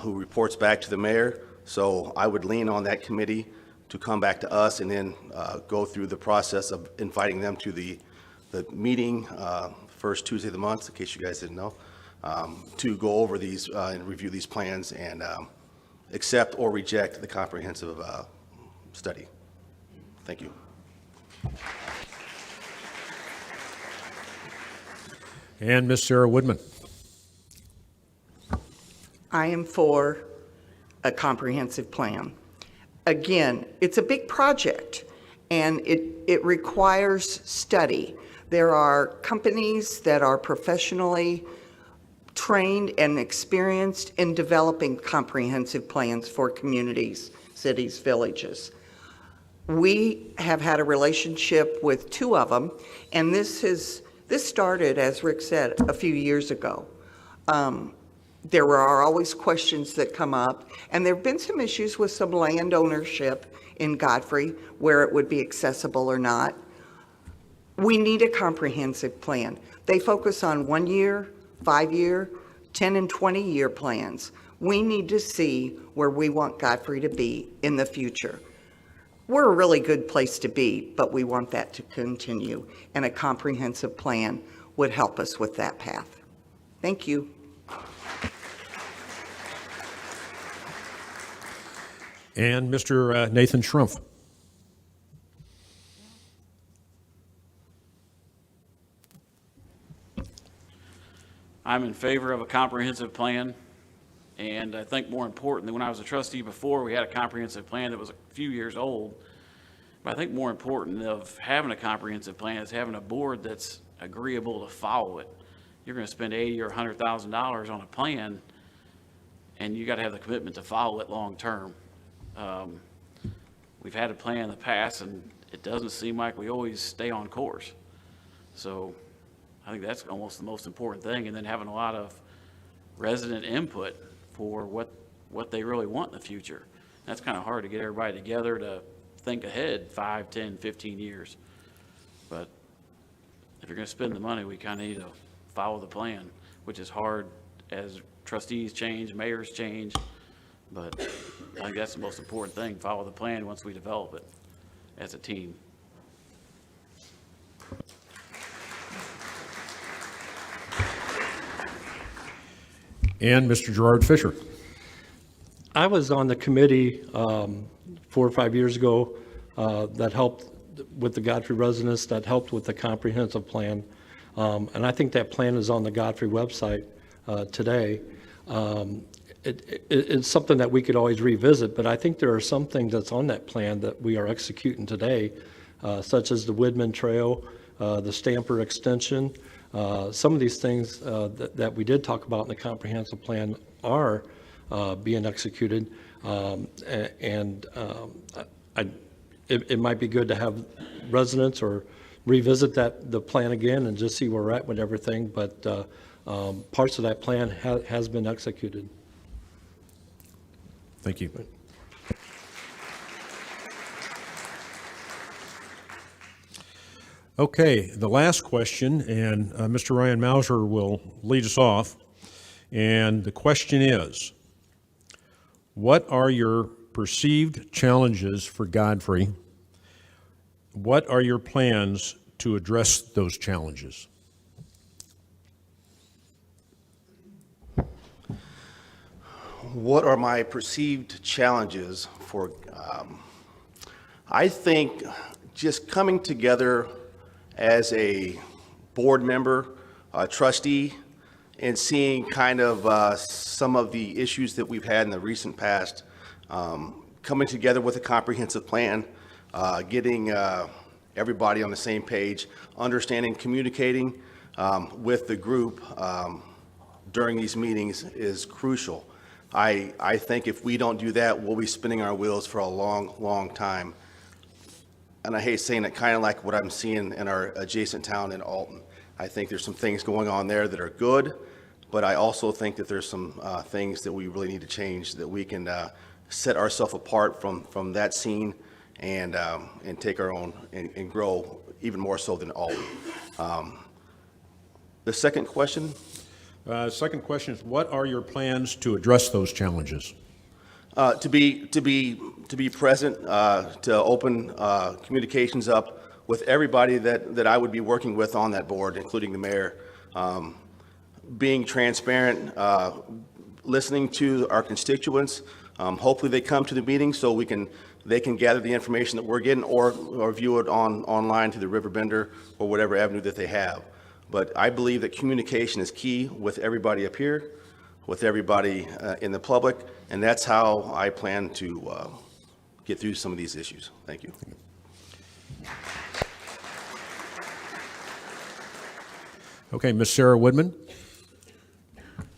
Speaker 2: who reports back to the mayor, so I would lean on that committee to come back to us and then go through the process of inviting them to the meeting first Tuesday of the month, in case you guys didn't know, to go over these and review these plans and accept or reject the comprehensive study. Thank you.
Speaker 1: And Ms. Sarah Woodman.
Speaker 22: I am for a comprehensive plan. Again, it's a big project, and it requires study. There are companies that are professionally trained and experienced in developing comprehensive plans for communities, cities, villages. We have had a relationship with two of them, and this started, as Rick said, a few years ago. There are always questions that come up, and there have been some issues with some land ownership in Godfrey, where it would be accessible or not. We need a comprehensive plan. They focus on 1 year, 5 year, 10 and 20-year plans. We need to see where we want Godfrey to be in the future. We're a really good place to be, but we want that to continue, and a comprehensive plan would help us with that path. Thank you.
Speaker 1: And Mr. Nathan Schrumpf.
Speaker 19: I'm in favor of a comprehensive plan, and I think more importantly, when I was a trustee before, we had a comprehensive plan that was a few years old. But I think more important of having a comprehensive plan is having a board that's agreeable to follow it. You're going to spend $80,000 or $100,000 on a plan, and you got to have the commitment to follow it long term. We've had a plan in the past, and it doesn't seem like we always stay on course. So I think that's almost the most important thing, and then having a lot of resident input for what they really want in the future. That's kind of hard to get everybody together to think ahead 5, 10, 15 years. But if you're going to spend the money, we kind of need to follow the plan, which is hard as trustees change, mayors change. But I think that's the most important thing, follow the plan once we develop it as a team.
Speaker 1: And Mr. Gerard Fisher.
Speaker 20: I was on the committee 4 or 5 years ago that helped with the Godfrey residents, that helped with the comprehensive plan. And I think that plan is on the Godfrey website today. It's something that we could always revisit, but I think there are some things that's on that plan that we are executing today, such as the Woodman Trail, the Stamper extension. Some of these things that we did talk about in the comprehensive plan are being executed, it might be good to have residents or revisit the plan again and just see where we're at with everything, but parts of that plan has been executed.
Speaker 1: Thank you. Okay, the last question, and Mr. Ryan Mauser will lead us off. And the question is, what are your perceived challenges for Godfrey? What are your plans to address those challenges?
Speaker 2: What are my perceived challenges for, I think just coming together as a board member, a trustee, and seeing kind of some of the issues that we've had in the recent past, coming together with a comprehensive plan, getting everybody on the same page, understanding, communicating with the group during these meetings is crucial. I think if we don't do that, we'll be spinning our wheels for a long, long time. And I hate saying it, kind of like what I'm seeing in our adjacent town in Alton. I think there's some things going on there that are good, but I also think that there's some things that we really need to change, that we can set ourselves apart from that scene and take our own and grow even more so than Alton. The second question?
Speaker 1: Second question is, what are your plans to address those challenges?
Speaker 2: To be present, to open communications up with everybody that I would be working with on that board, including the mayor. Being transparent, listening to our constituents. Hopefully they come to the meeting so they can gather the information that we're getting or view it online through the RiverBender or whatever avenue that they have. But I believe that communication is key with everybody up here, with everybody in the public, and that's how I plan to get through some of these issues. Thank you.
Speaker 1: Okay, Ms. Sarah Woodman.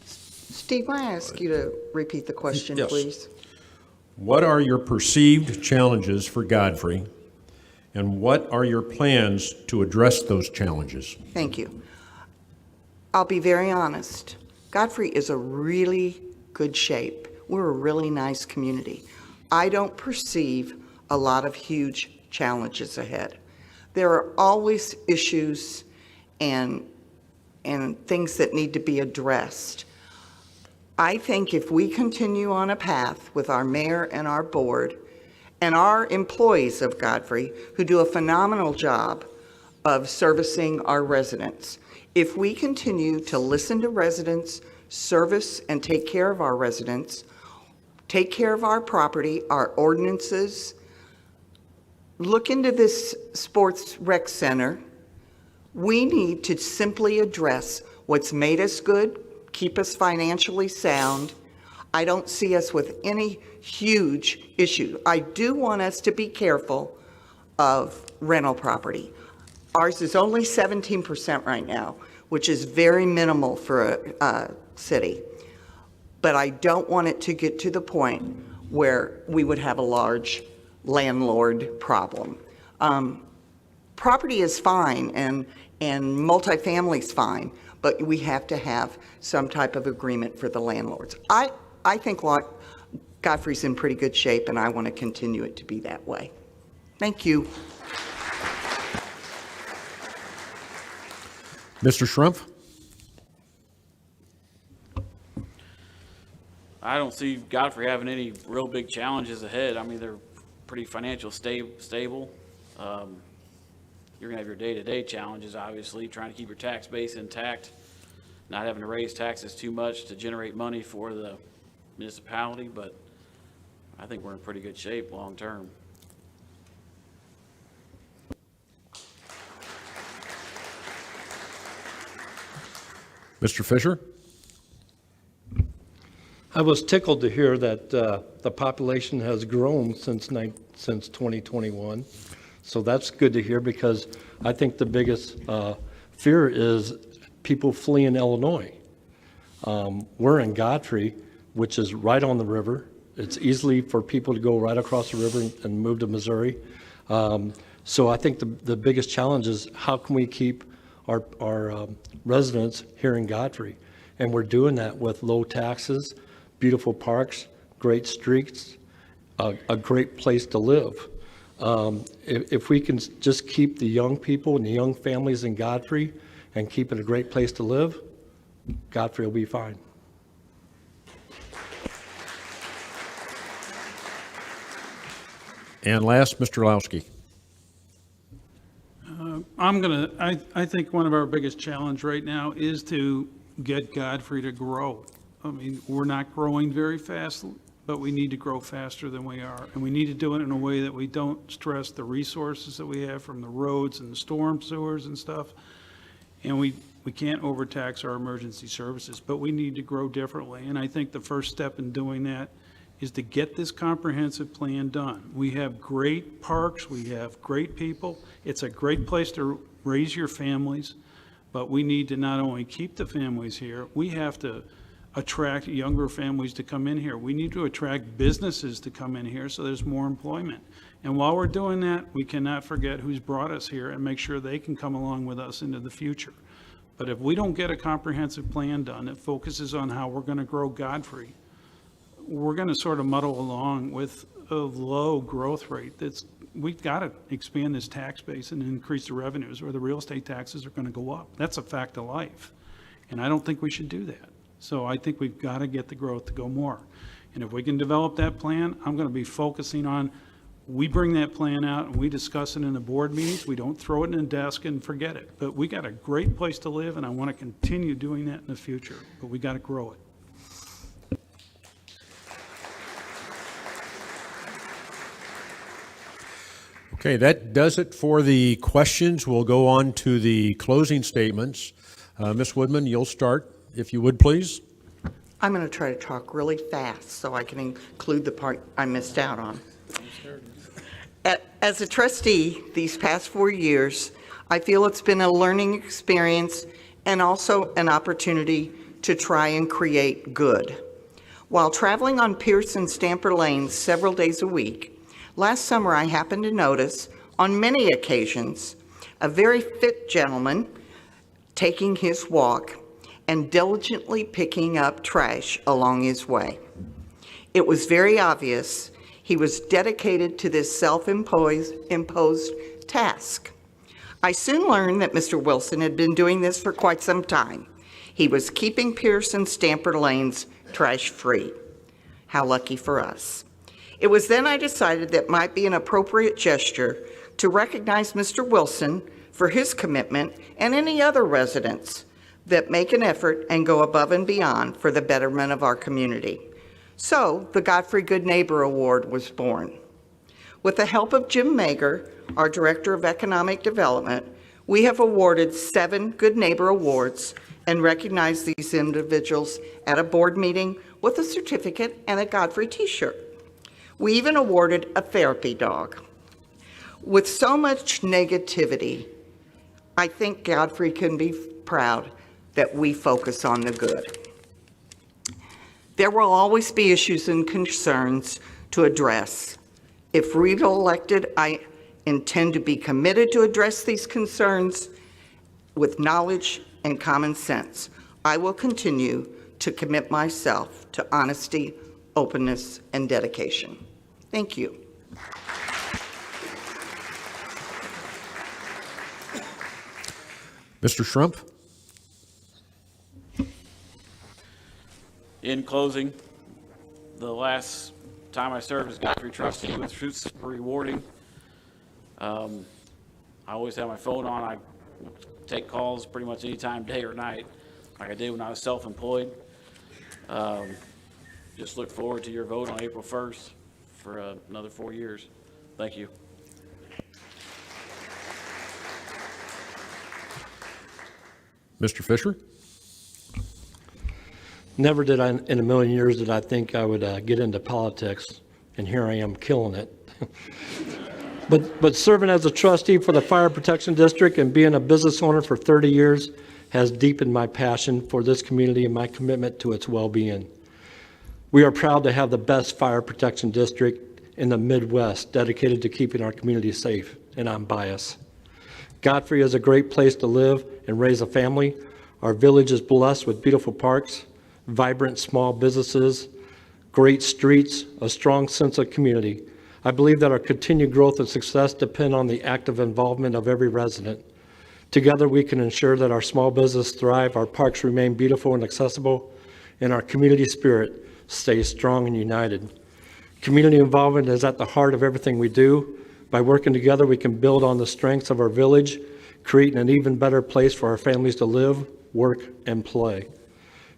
Speaker 22: Steve, may I ask you to repeat the question,
Speaker 1: Yes.
Speaker 22: please?
Speaker 1: What are your perceived challenges for Godfrey, and what are your plans to address those challenges?
Speaker 22: Thank you. I'll be very honest. Godfrey is a really good shape. We're a really nice community. I don't perceive a lot of huge challenges ahead. There are always issues and things that need to be addressed. I think if we continue on a path with our mayor and our board and our employees of Godfrey, who do a phenomenal job of servicing our residents, if we continue to listen to residents, service and take care of our residents, take care of our property, our ordinances, look into this sports rec center, we need to simply address what's made us good, keep us financially sound. I don't see us with any huge issue. I do want us to be careful of rental property. Ours is only 17% right now, which is very minimal for a city. But I don't want it to get to the point where we would have a large landlord problem. Property is fine and multifamily is fine, but we have to have some type of agreement for the landlords. I think Godfrey's in pretty good shape, and I want to continue it to be that way. Thank you.
Speaker 1: Mr. Schrumpf?
Speaker 19: I don't see Godfrey having any real big challenges ahead. I mean, they're pretty financial stable. You're gonna have your day-to-day challenges, obviously, trying to keep your tax base intact, not having to raise taxes too much to generate money for the municipality, but I think we're in pretty good shape long-term.
Speaker 1: Mr. Fisher?
Speaker 20: I was tickled to hear that the population has grown since 2021. So that's good to hear, because I think the biggest fear is people fleeing Illinois. We're in Godfrey, which is right on the river. It's easily for people to go right across the river and move to Missouri. So I think the biggest challenge is how can we keep our residents here in Godfrey? And we're doing that with low taxes, beautiful parks, great streets, a great place to live. If we can just keep the young people and the young families in Godfrey and keep it a great place to live, Godfrey will be fine.
Speaker 1: And last, Mr. Lowski.
Speaker 21: I think one of our biggest challenge right now is to get Godfrey to grow. I mean, we're not growing very fast, but we need to grow faster than we are. And we need to do it in a way that we don't stress the resources that we have from the roads and the storm sewers and stuff. And we can't overtax our emergency services, but we need to grow differently. And I think the first step in doing that is to get this comprehensive plan done. We have great parks, we have great people. It's a great place to raise your families, but we need to not only keep the families here, we have to attract younger families to come in here. We need to attract businesses to come in here so there's more employment. And while we're doing that, we cannot forget who's brought us here and make sure they can come along with us into the future. But if we don't get a comprehensive plan done that focuses on how we're going to grow Godfrey, we're going to sort of muddle along with a low growth rate. We've got to expand this tax base and increase the revenues, or the real estate taxes are going to go up. That's a fact of life. And I don't think we should do that. So I think we've got to get the growth to go more. And if we can develop that plan, I'm going to be focusing on, we bring that plan out and we discuss it in the board meetings. We don't throw it in a desk and forget it. But we got a great place to live, and I want to continue doing that in the future. But we got to grow it.
Speaker 1: Okay, that does it for the questions. We'll go on to the closing statements. Ms. Woodman, you'll start, if you would, please.
Speaker 22: I'm going to try to talk really fast so I can include the part I missed out on. As a trustee these past 4 years, I feel it's been a learning experience and also an opportunity to try and create good. While traveling on Pierce and Stamper Lanes several days a week, last summer I happened to notice on many occasions a very fit gentleman taking his walk and diligently picking up trash along his way. It was very obvious he was dedicated to this self-imposed task. I soon learned that Mr. Wilson had been doing this for quite some time. He was keeping Pierce and Stamper Lanes trash-free. How lucky for us. It was then I decided that might be an appropriate gesture to recognize Mr. Wilson for his commitment and any other residents that make an effort and go above and beyond for the betterment of our community. So the Godfrey Good Neighbor Award was born. With the help of Jim Mager, our Director of Economic Development, we have awarded 7 Good Neighbor Awards and recognized these individuals at a board meeting with a certificate and a Godfrey t-shirt. We even awarded a therapy dog. With so much negativity, I think Godfrey can be proud that we focus on the good. There will always be issues and concerns to address. If re-elected, I intend to be committed to address these concerns with knowledge and common sense. I will continue to commit myself to honesty, openness, and dedication. Thank you.
Speaker 1: Mr. Trimpe?
Speaker 19: In closing, the last time I served as Godfrey trustee was super rewarding. I always have my phone on. I take calls pretty much any time, day or night, like I did when I was self-employed. Just look forward to your vote on April 1st for another 4 years. Thank you.
Speaker 1: Mr. Fisher?
Speaker 20: Never did I, in a million years, did I think I would get into politics, and here I am killing it. But serving as a trustee for the Fire Protection District and being a business owner for 30 years has deepened my passion for this community and my commitment to its well-being. We are proud to have the best fire protection district in the Midwest dedicated to keeping our community safe, and I'm biased. Godfrey is a great place to live and raise a family. Our village is blessed with beautiful parks, vibrant small businesses, great streets, a strong sense of community. I believe that our continued growth and success depend on the active involvement of every resident. Together, we can ensure that our small business thrive, our parks remain beautiful and accessible, and our community spirit stays strong and united. Community involvement is at the heart of everything we do. By working together, we can build on the strengths of our village, creating an even better place for our families to live, work, and play.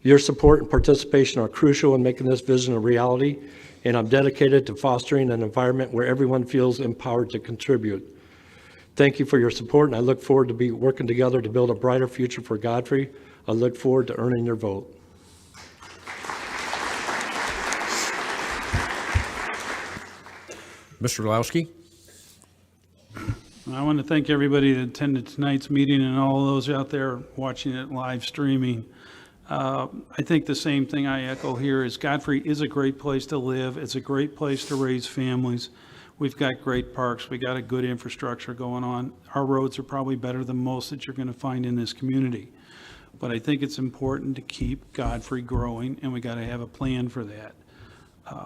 Speaker 20: Your support and participation are crucial in making this vision a reality, and I'm dedicated to fostering an environment where everyone feels empowered to contribute. Thank you for your support, and I look forward to be working together to build a brighter future for Godfrey. I look forward to earning your vote.
Speaker 1: Mr. Lowski?
Speaker 21: I want to thank everybody that attended tonight's meeting and all those out there watching it live streaming. I think the same thing I echo here is Godfrey is a great place to live. It's a great place to raise families. We've got great parks. We got a good infrastructure going on. Our roads are probably better than most that you're going to find in this community. But I think it's important to keep Godfrey growing, and we got to have a plan for that.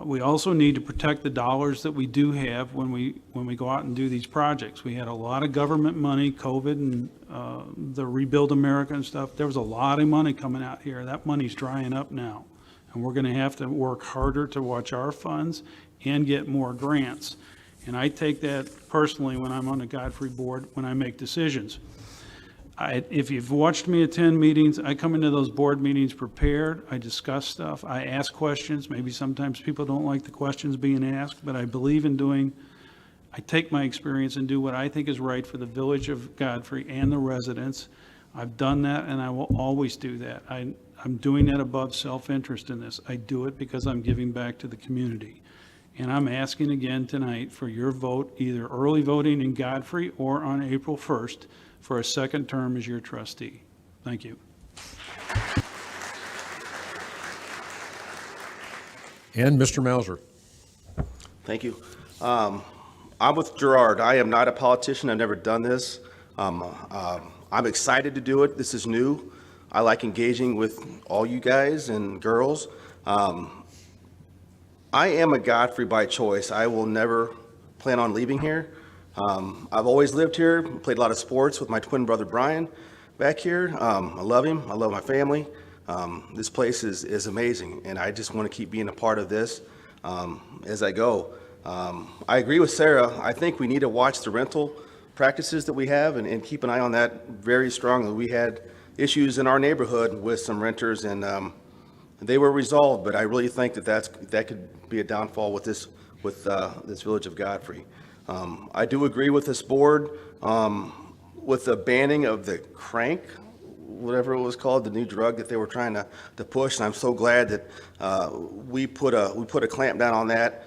Speaker 21: We also need to protect the dollars that we do have when we go out and do these projects. We had a lot of government money, COVID and the Rebuild America and stuff. There was a lot of money coming out here. That money's drying up now. And we're going to have to work harder to watch our funds and get more grants. And I take that personally when I'm on the Godfrey board, when I make decisions. If you've watched me attend meetings, I come into those board meetings prepared. I discuss stuff. I ask questions. Maybe sometimes people don't like the questions being asked, but I believe in I take my experience and do what I think is right for the village of Godfrey and the residents. I've done that, and I will always do that. I'm doing that above self-interest in this. I do it because I'm giving back to the community. And I'm asking again tonight for your vote, either early voting in Godfrey or on April 1st, for a second term as your trustee. Thank you.
Speaker 1: And Mr. Mauser.
Speaker 2: Thank you. I'm with Gerard. I am not a politician. I've never done this. I'm excited to do it. This is new. I like engaging with all you guys and girls. I am a Godfrey by choice. I will never plan on leaving here. I've always lived here, played a lot of sports with my twin brother Brian back here. I love him. I love my family. This place is amazing, and I just want to keep being a part of this as I go. I agree with Sarah. I think we need to watch the rental practices that we have and keep an eye on that very strongly. We had issues in our neighborhood with some renters, and they were resolved, but I really think that could be a downfall with this village of Godfrey. I do agree with this board with the banning of the crank, whatever it was called, the new drug that they were trying to push. And I'm so glad that we put a clamp down on that.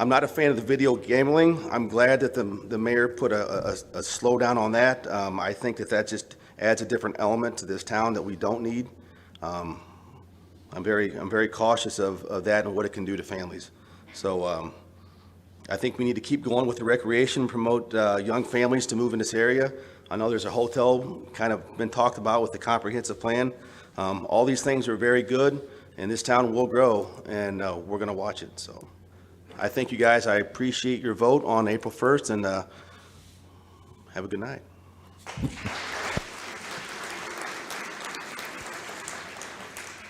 Speaker 2: I'm not a fan of the video gambling. I'm glad that the mayor put a slowdown on that. I think that just adds a different element to this town that we don't need. I'm very cautious of that and what it can do to families. So I think we need to keep going with the recreation, promote young families to move in this area. I know there's a hotel kind of been talked about with the comprehensive plan. All these things are very good, and this town will grow, and we're going to watch it. So I thank you guys. I appreciate your vote on April 1st, and have a good night.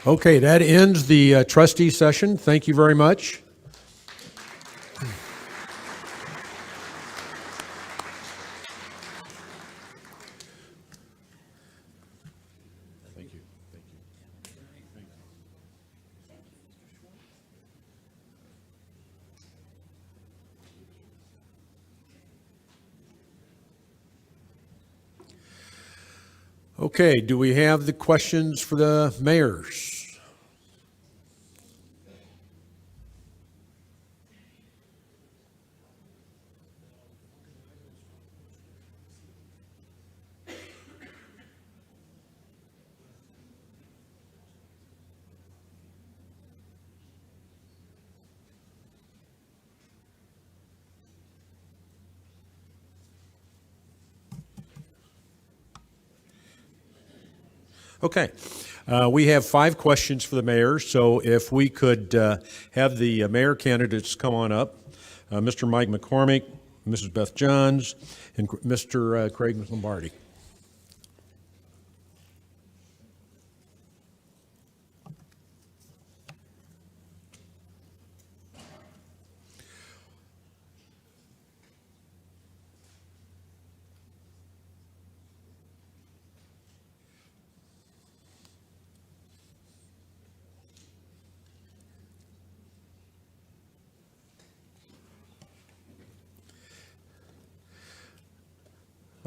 Speaker 1: Okay, that ends the trustee session. Thank you very much. Thank you. Okay, do we have the questions for the mayors? Okay, we have 5 questions for the mayor, so if we could have the mayor candidates come on up, Mr. Mike McCormick, Mrs. Beth Johns, and Mr. Craig Lombardi.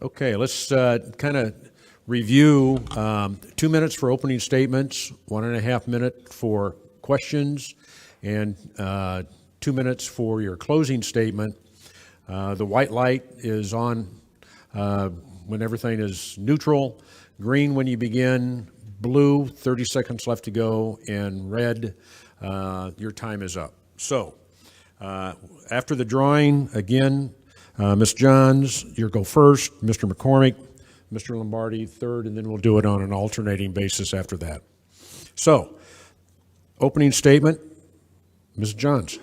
Speaker 1: Okay, let's kind of review 2 minutes for opening statements, 1.5 minutes for questions, and 2 minutes for your closing statement. The white light is on when everything is neutral, green when you begin, blue, 30 seconds left to go, and red, your time is up. So, after the drawing, again, Ms. Johns, you'll go first, Mr. McCormick, Mr. Lombardi third, and then we'll do it on an alternating basis after that. So, opening statement, Ms. Johns.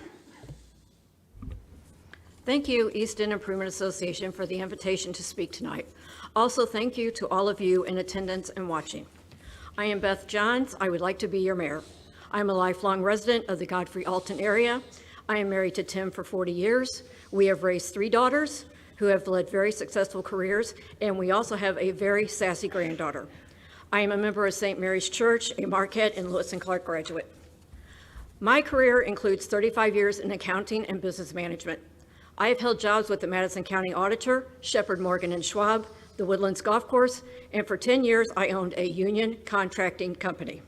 Speaker 4: Thank you, East End Improvement Association, for the invitation to speak tonight. Also, thank you to all of you in attendance and watching. I am Beth Johns. I would like to be your mayor. I am a lifelong resident of the Godfrey-Alton area. I am married to Tim for 40 years. We have raised 3 daughters who have led very successful careers, and we also have a very sassy granddaughter. I am a member of St. Mary's Church, a Marquette and Lewis and Clark graduate. My career includes 35 years in accounting and business management. I have held jobs with the Madison County Auditor, Shepherd Morgan & Schwab, the Woodlands Golf Course, and for 10 years I owned a union contracting company.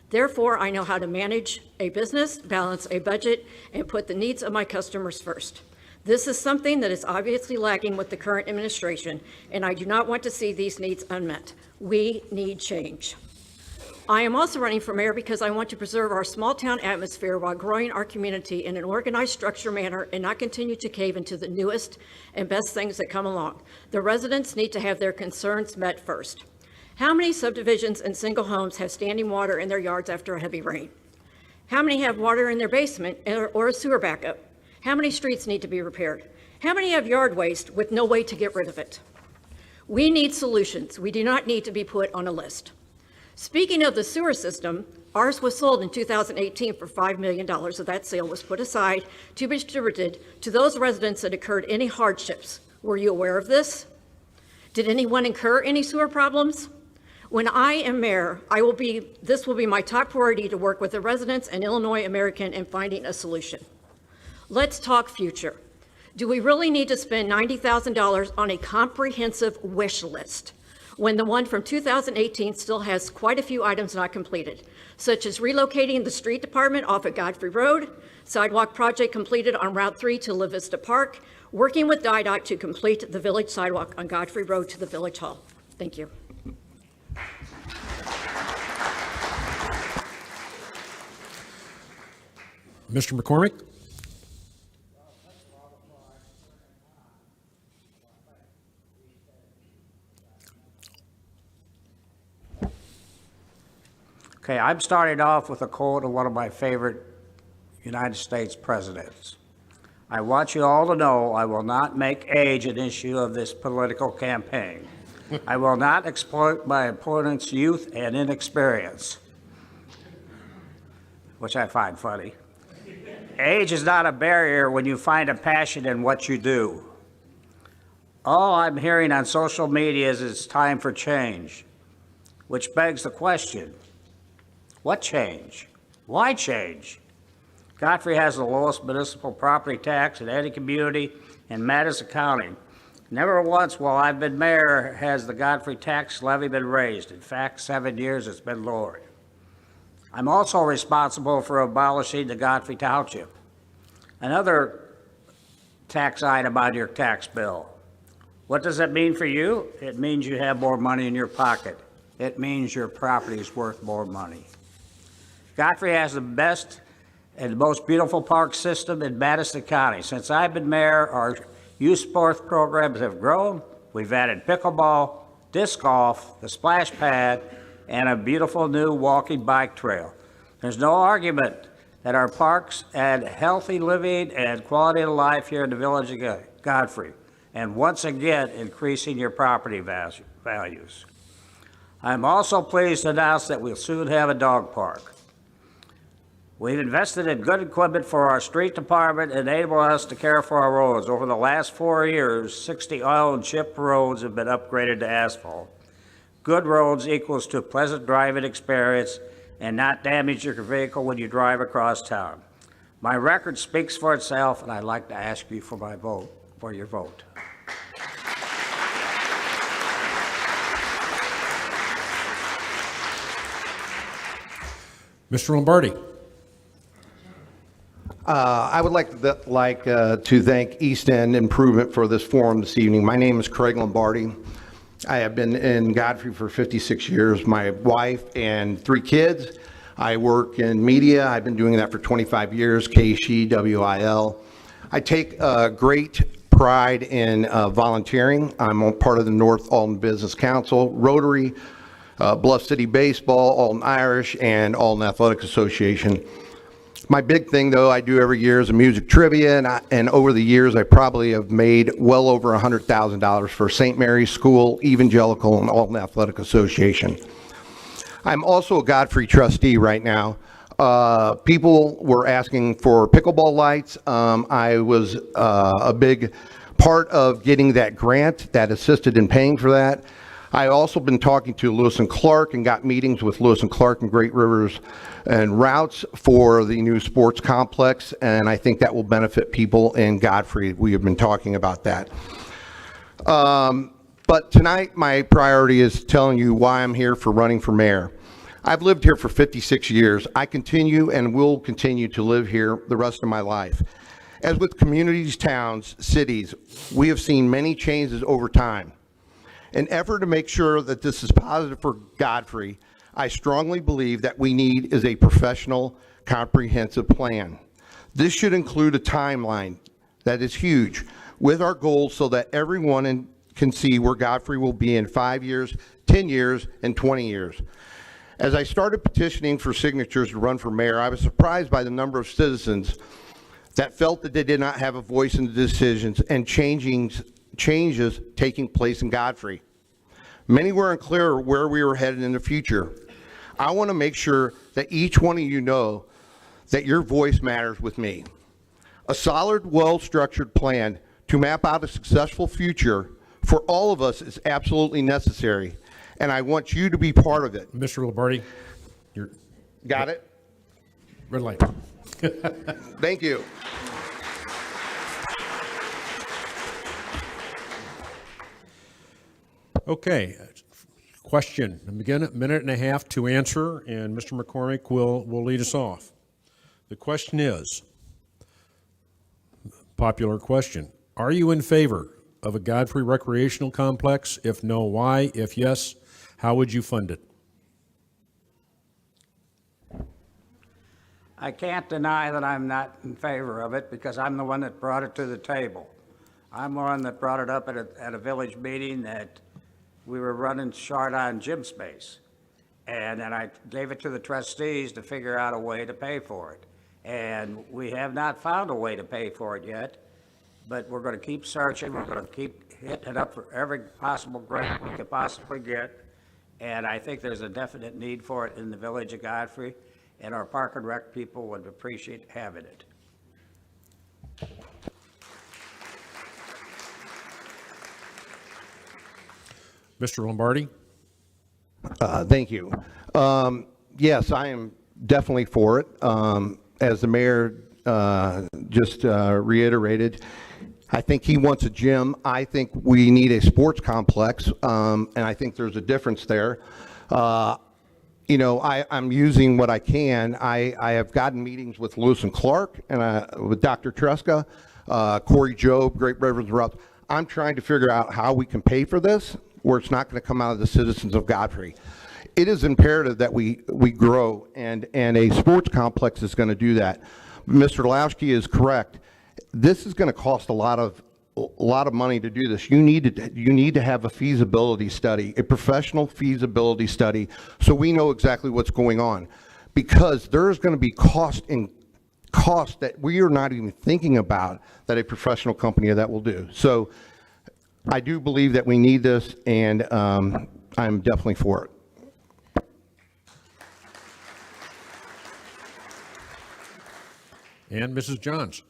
Speaker 4: Therefore, I know how to manage a business, balance a budget, and put the needs of my customers first. This is something that is obviously lacking with the current administration, and I do not want to see these needs unmet. We need change. I am also running for mayor because I want to preserve our small town atmosphere while growing our community in an organized, structured manner and not continue to cave into the newest and best things that come along. The residents need to have their concerns met first. How many subdivisions and single homes have standing water in their yards after a heavy rain? How many have water in their basement or a sewer backup? How many streets need to be repaired? How many have yard waste with no way to get rid of it? We need solutions. We do not need to be put on a list. Speaking of the sewer system, ours was sold in 2018 for $5 million, so that sale was put aside to be distributed to those residents that incurred any hardships. Were you aware of this? Did anyone incur any sewer problems? When I am mayor, this will be my top priority to work with the residents and Illinois American in finding a solution. Let's talk future. Do we really need to spend $90,000 on a comprehensive wish list when the one from 2018 still has quite a few items not completed, such as relocating the street department off of Godfrey Road, sidewalk project completed on Route 3 to La Vista Park, working with DIDOT to complete the village sidewalk on Godfrey Road to the Village Hall? Thank you.
Speaker 1: Mr. McCormick?
Speaker 5: Okay, I'm starting off with a quote of one of my favorite United States presidents. I want you all to know I will not make age an issue of this political campaign. I will not exploit my opponent's youth and inexperience, which I find funny. Age is not a barrier when you find a passion in what you do. All I'm hearing on social media is it's time for change, which begs the question, what change? Why change? Godfrey has the lowest municipal property tax in any community in Madison County. Never once while I've been mayor has the Godfrey tax levy been raised. In fact, 7 years it's been lowered. I'm also responsible for abolishing the Godfrey Township. Another tax item on your tax bill. What does that mean for you? It means you have more money in your pocket. It means your property is worth more money. Godfrey has the best and the most beautiful park system in Madison County. Since I've been mayor, our youth sports programs have grown. We've added pickleball, disc golf, the splash pad, and a beautiful new walking bike trail. There's no argument that our parks add healthy living and quality of life here in the village of Godfrey, and once again, increasing your property values. I'm also pleased to announce that we'll soon have a dog park. We've invested in good equipment for our street department, enable us to care for our roads. Over the last 4 years, 60 oil and chip roads have been upgraded to asphalt. Good roads equals to a pleasant driving experience and not damage your vehicle when you drive across town. My record speaks for itself, and I'd like to ask you for my vote, for your vote.
Speaker 1: Mr. Lombardi.
Speaker 6: I would like to thank East End Improvement for this forum this evening. My name is Craig Lombardi. I have been in Godfrey for 56 years. My wife and 3 kids. I work in media. I've been doing that for 25 years, KSHE, I take great pride in volunteering. I'm a part of the North Alton Business Council, Rotary, Bluff City Baseball, Alton Irish, and Alton Athletic Association. My big thing, though, I do every year is a music trivia, and over the years, I probably have made well over $100,000 for St. Mary's School, Evangelical, and Alton Athletic Association. I'm also a Godfrey trustee right now. People were asking for pickleball lights. I was a big part of getting that grant that assisted in paying for that. I also been talking to Lewis and Clark and got meetings with Lewis and Clark and Great Rivers and Routes for the new sports complex, and I think that will benefit people in Godfrey. We have been talking about that. But tonight, my priority is telling you why I'm here for running for mayor. I've lived here for 56 years. I continue and will continue to live here the rest of my life. As with communities, towns, cities, we have seen many changes over time. In effort to make sure that this is positive for Godfrey, I strongly believe that we need is a professional, comprehensive plan. This should include a timeline that is huge with our goals so that everyone can see where Godfrey will be in 5 years, 10 years, and 20 years. As I started petitioning for signatures to run for mayor, I was surprised by the number of citizens that felt that they did not have a voice in the decisions and changes taking place in Godfrey. Many were unclear where we were headed in the future. I want to make sure that each one of you know that your voice matters with me. A solid, well-structured plan to map out a successful future for all of us is absolutely necessary, and I want you to be part of it.
Speaker 1: Mr. Lombardi, you're...
Speaker 6: Got it?
Speaker 1: Red light.
Speaker 6: Thank you.
Speaker 1: Okay, question. Again, a minute and a half to answer, and Mr. McCormick will lead us off. The question is, popular question, are you in favor of a Godfrey recreational complex? If no, why? If yes, how would you fund it?
Speaker 5: I can't deny that I'm not in favor of it because I'm the one that brought it to the table. I'm the one that brought it up at a village meeting that we were running short on gym space. And then I gave it to the trustees to figure out a way to pay for it. And we have not found a way to pay for it yet, but we're going to keep searching. We're going to keep hitting it up for every possible grant we could possibly get. And I think there's a definite need for it in the village of Godfrey, and our Park and Rec people would appreciate having it.
Speaker 1: Mr. Lombardi?
Speaker 6: Thank you. Yes, I am definitely for it. As the mayor just reiterated, I think he wants a gym. I think we need a sports complex, and I think there's a difference there. You know, I'm using what I can. I have gotten meetings with Lewis and Clark and with Dr. Tresca, Corey Jobe, Great Rivers and Routes. I'm trying to figure out how we can pay for this where it's not going to come out of the citizens of Godfrey. It is imperative that we grow, and a sports complex is going to do that. Mr. Lowski is correct. This is going to cost a lot of money to do this. You need to have a feasibility study, a professional feasibility study, so we know exactly what's going on, because there's going to be cost that we are not even thinking about that a professional company that will do. So I do believe that we need this, and I'm definitely for it.
Speaker 1: And Mrs. Johns?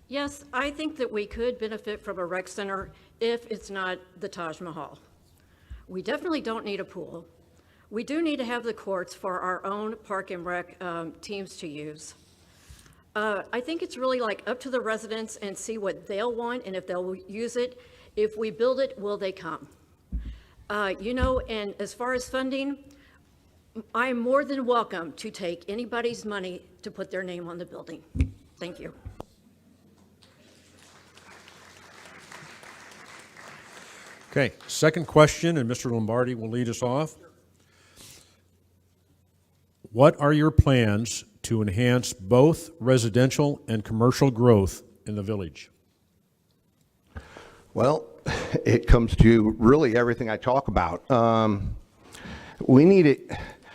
Speaker 4: Yes, I think that we could benefit from a rec center if it's not the Taj Mahal. We definitely don't need a pool. We do need to have the courts for our own Park and Rec teams to use. I think it's really like up to the residents and see what they'll want and if they'll use it. If we build it, will they come? You know, and as far as funding, I'm more than welcome to take anybody's money to put their name on the building. Thank you.
Speaker 1: Okay, second question, and Mr. Lombardi will lead us off. What are your plans to enhance both residential and commercial growth in the village?
Speaker 6: Well, it comes to really everything I talk about. We need it.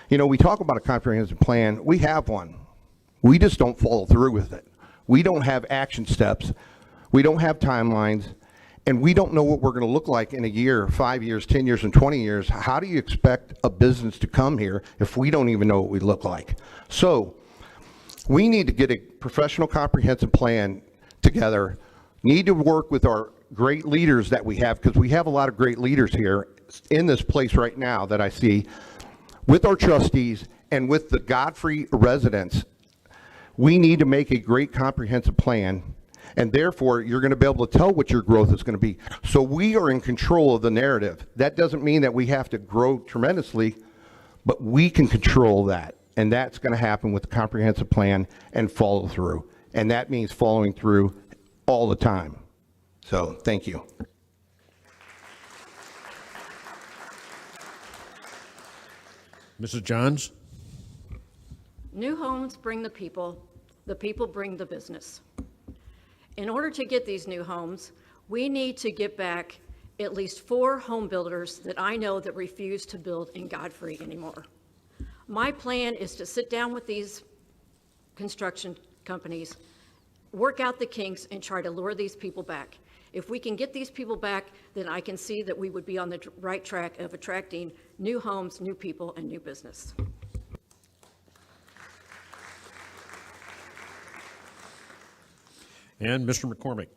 Speaker 6: You know, we talk about a comprehensive plan. We have one. We just don't follow through with it. We don't have action steps. We don't have timelines. And we don't know what we're going to look like in a year, 5 years, 10 years, and 20 years. How do you expect a business to come here if we don't even know what we look like? So we need to get a professional comprehensive plan together, need to work with our great leaders that we have, because we have a lot of great leaders here in this place right now that I see, with our trustees and with the Godfrey residents. We need to make a great comprehensive plan, and therefore you're going to be able to tell what your growth is going to be. So we are in control of the narrative. That doesn't mean that we have to grow tremendously, but we can control that, and that's going to happen with the comprehensive plan and follow through. And that means following through all the time. So thank you.
Speaker 1: Mrs. Johns?
Speaker 4: New homes bring the people bring the business. In order to get these new homes, we need to get back at least 4 home builders that I know that refuse to build in Godfrey anymore. My plan is to sit down with these construction companies, work out the kinks, and try to lure these people back. If we can get these people back, then I can see that we would be on the right track of attracting new homes, new people, and new business.
Speaker 1: And Mr. McCormick?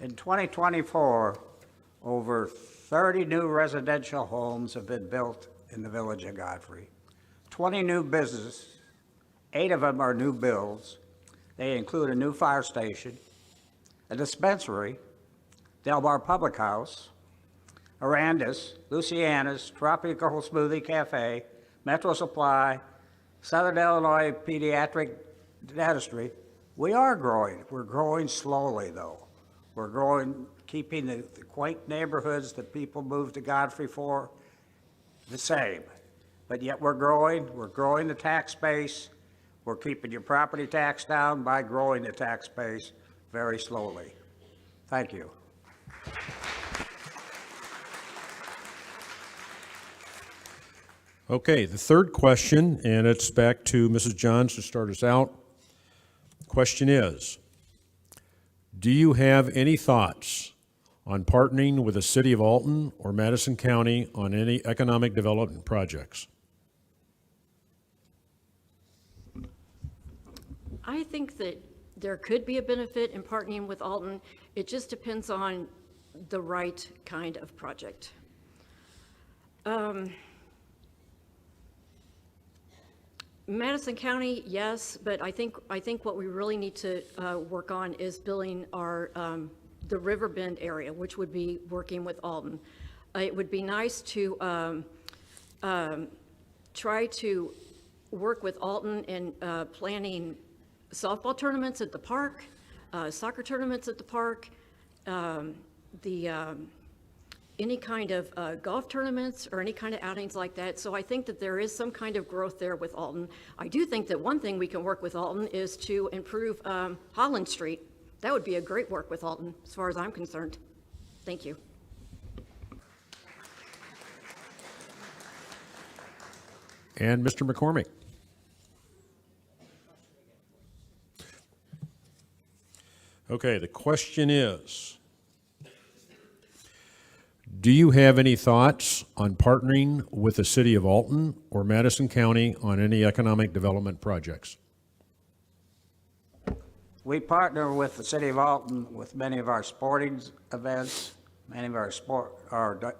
Speaker 5: In 2024, over 30 new residential homes have been built in the village of Godfrey. 20 new businesses, 8 of them are new builds. They include a new fire station, a dispensary, Del Mar Public House, Aranda's, Luciana's, Tropical Smoothie Cafe, Metro Supply, Southern Illinois Pediatric Dentistry. We are growing. We're growing slowly, though. We're growing, keeping the quaint neighborhoods that people move to Godfrey for the same. But yet we're growing the tax base. We're keeping your property tax down by growing the tax base very slowly. Thank you.
Speaker 1: Okay, the third question, and it's back to Mrs. Johns to start us out. Question is, do you have any thoughts on partnering with the City of Alton or Madison County on any economic development projects?
Speaker 4: I think that there could be a benefit in partnering with Alton. It just depends on the right kind of project. Madison County, yes, but I think what we really need to work on is building our the RiverBend area, which would be working with Alton. It would be nice to try to work with Alton in planning softball tournaments at the park, soccer tournaments at the park, any kind of golf tournaments or any kind of outings like that. So I think that there is some kind of growth there with Alton. I do think that one thing we can work with Alton is to improve Holland Street. That would be a great work with Alton, as far as I'm concerned. Thank you.
Speaker 1: And Mr. McCormick. Okay, the question is, do you have any thoughts on partnering with the City of Alton or Madison County on any economic development projects?
Speaker 5: We partner with the City of Alton with many of our sporting events, many of our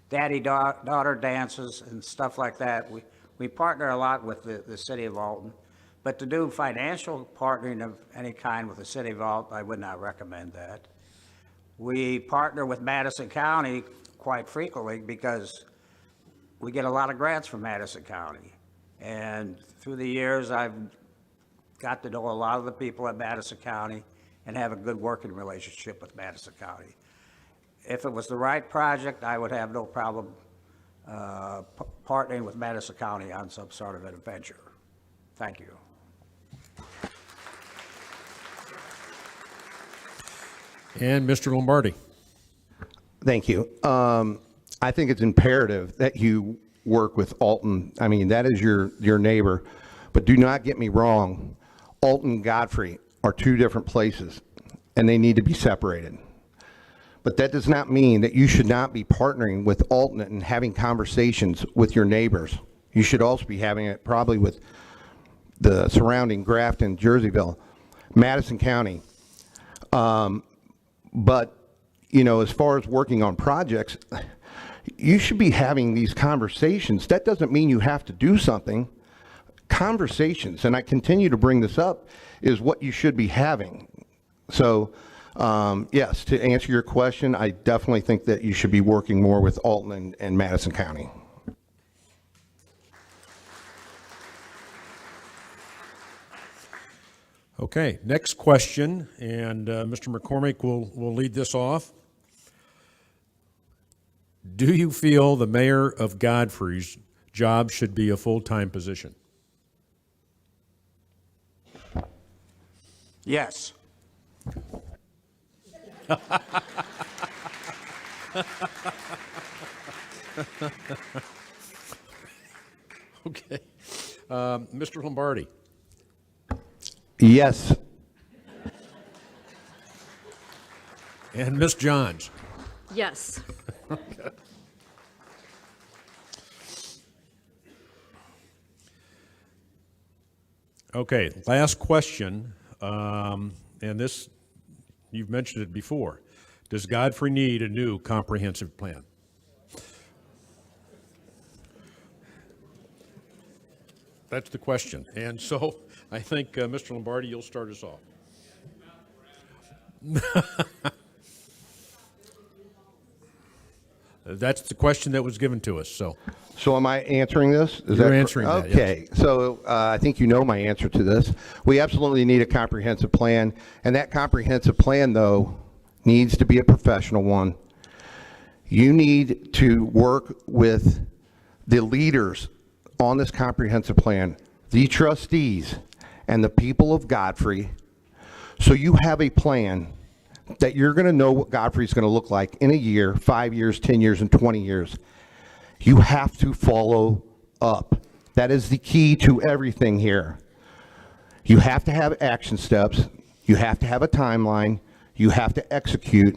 Speaker 5: daddy-daughter dances and stuff like that. We partner a lot with the City of Alton. But to do financial partnering of any kind with the City of Alton, I would not recommend that. We partner with Madison County quite frequently because we get a lot of grants from Madison County. And through the years, I've got to know a lot of the people at Madison County and have a good working relationship with Madison County. If it was the right project, I would have no problem partnering with Madison County on some sort of an adventure. Thank you.
Speaker 1: And Mr. Lombardi.
Speaker 6: Thank you. I think it's imperative that you work with Alton. I mean, that is your neighbor. But do not get me wrong. Alton and Godfrey are two different places, and they need to be separated. But that does not mean that you should not be partnering with Alton and having conversations with your neighbors. You should also be having it probably with the surrounding Grafton, Jerseyville, Madison County. But, you know, as far as working on projects, you should be having these conversations. That doesn't mean you have to do something. Conversations, and I continue to bring this up, is what you should be having. So, yes, to answer your question, I definitely think that you should be working more with Alton and Madison County.
Speaker 1: Okay, next question, and Mr. McCormick will lead this off. Do you feel the mayor of Godfrey's job should be a full-time position?
Speaker 5: Yes.
Speaker 1: Okay. Mr. Lombardi.
Speaker 6: Yes.
Speaker 1: And Ms. Johns.
Speaker 4: Yes.
Speaker 1: Okay. Okay, last question, and this, you've mentioned it before. Does Godfrey need a new comprehensive plan? That's the question. And so I think, Mr. Lombardi, you'll start us off. That's the question that was given to us, so.
Speaker 6: So am I answering this?
Speaker 1: You're answering that, yes.
Speaker 6: Okay, so I think you know my answer to this. We absolutely need a comprehensive plan, and that comprehensive plan, though, needs to be a professional one. You need to work with the leaders on this comprehensive plan, the trustees, and the people of Godfrey, so you have a plan that you're going to know what Godfrey's going to look like in a year, 5 years, 10 years, and 20 years. You have to follow up. That is the key to everything here. You have to have action steps, you have to have a timeline, you have to execute,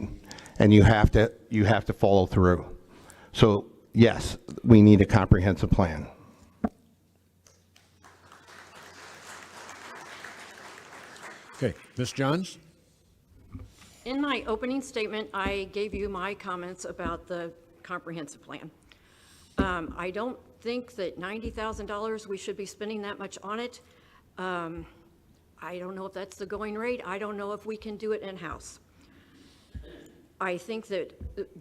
Speaker 6: and you have to follow through. So yes, we need a comprehensive plan.
Speaker 1: Okay, Ms. Johns?
Speaker 4: In my opening statement, I gave you my comments about the comprehensive plan. I don't think that $90,000, we should be spending that much on it. I don't know if that's the going rate. I don't know if we can do it in-house. I think that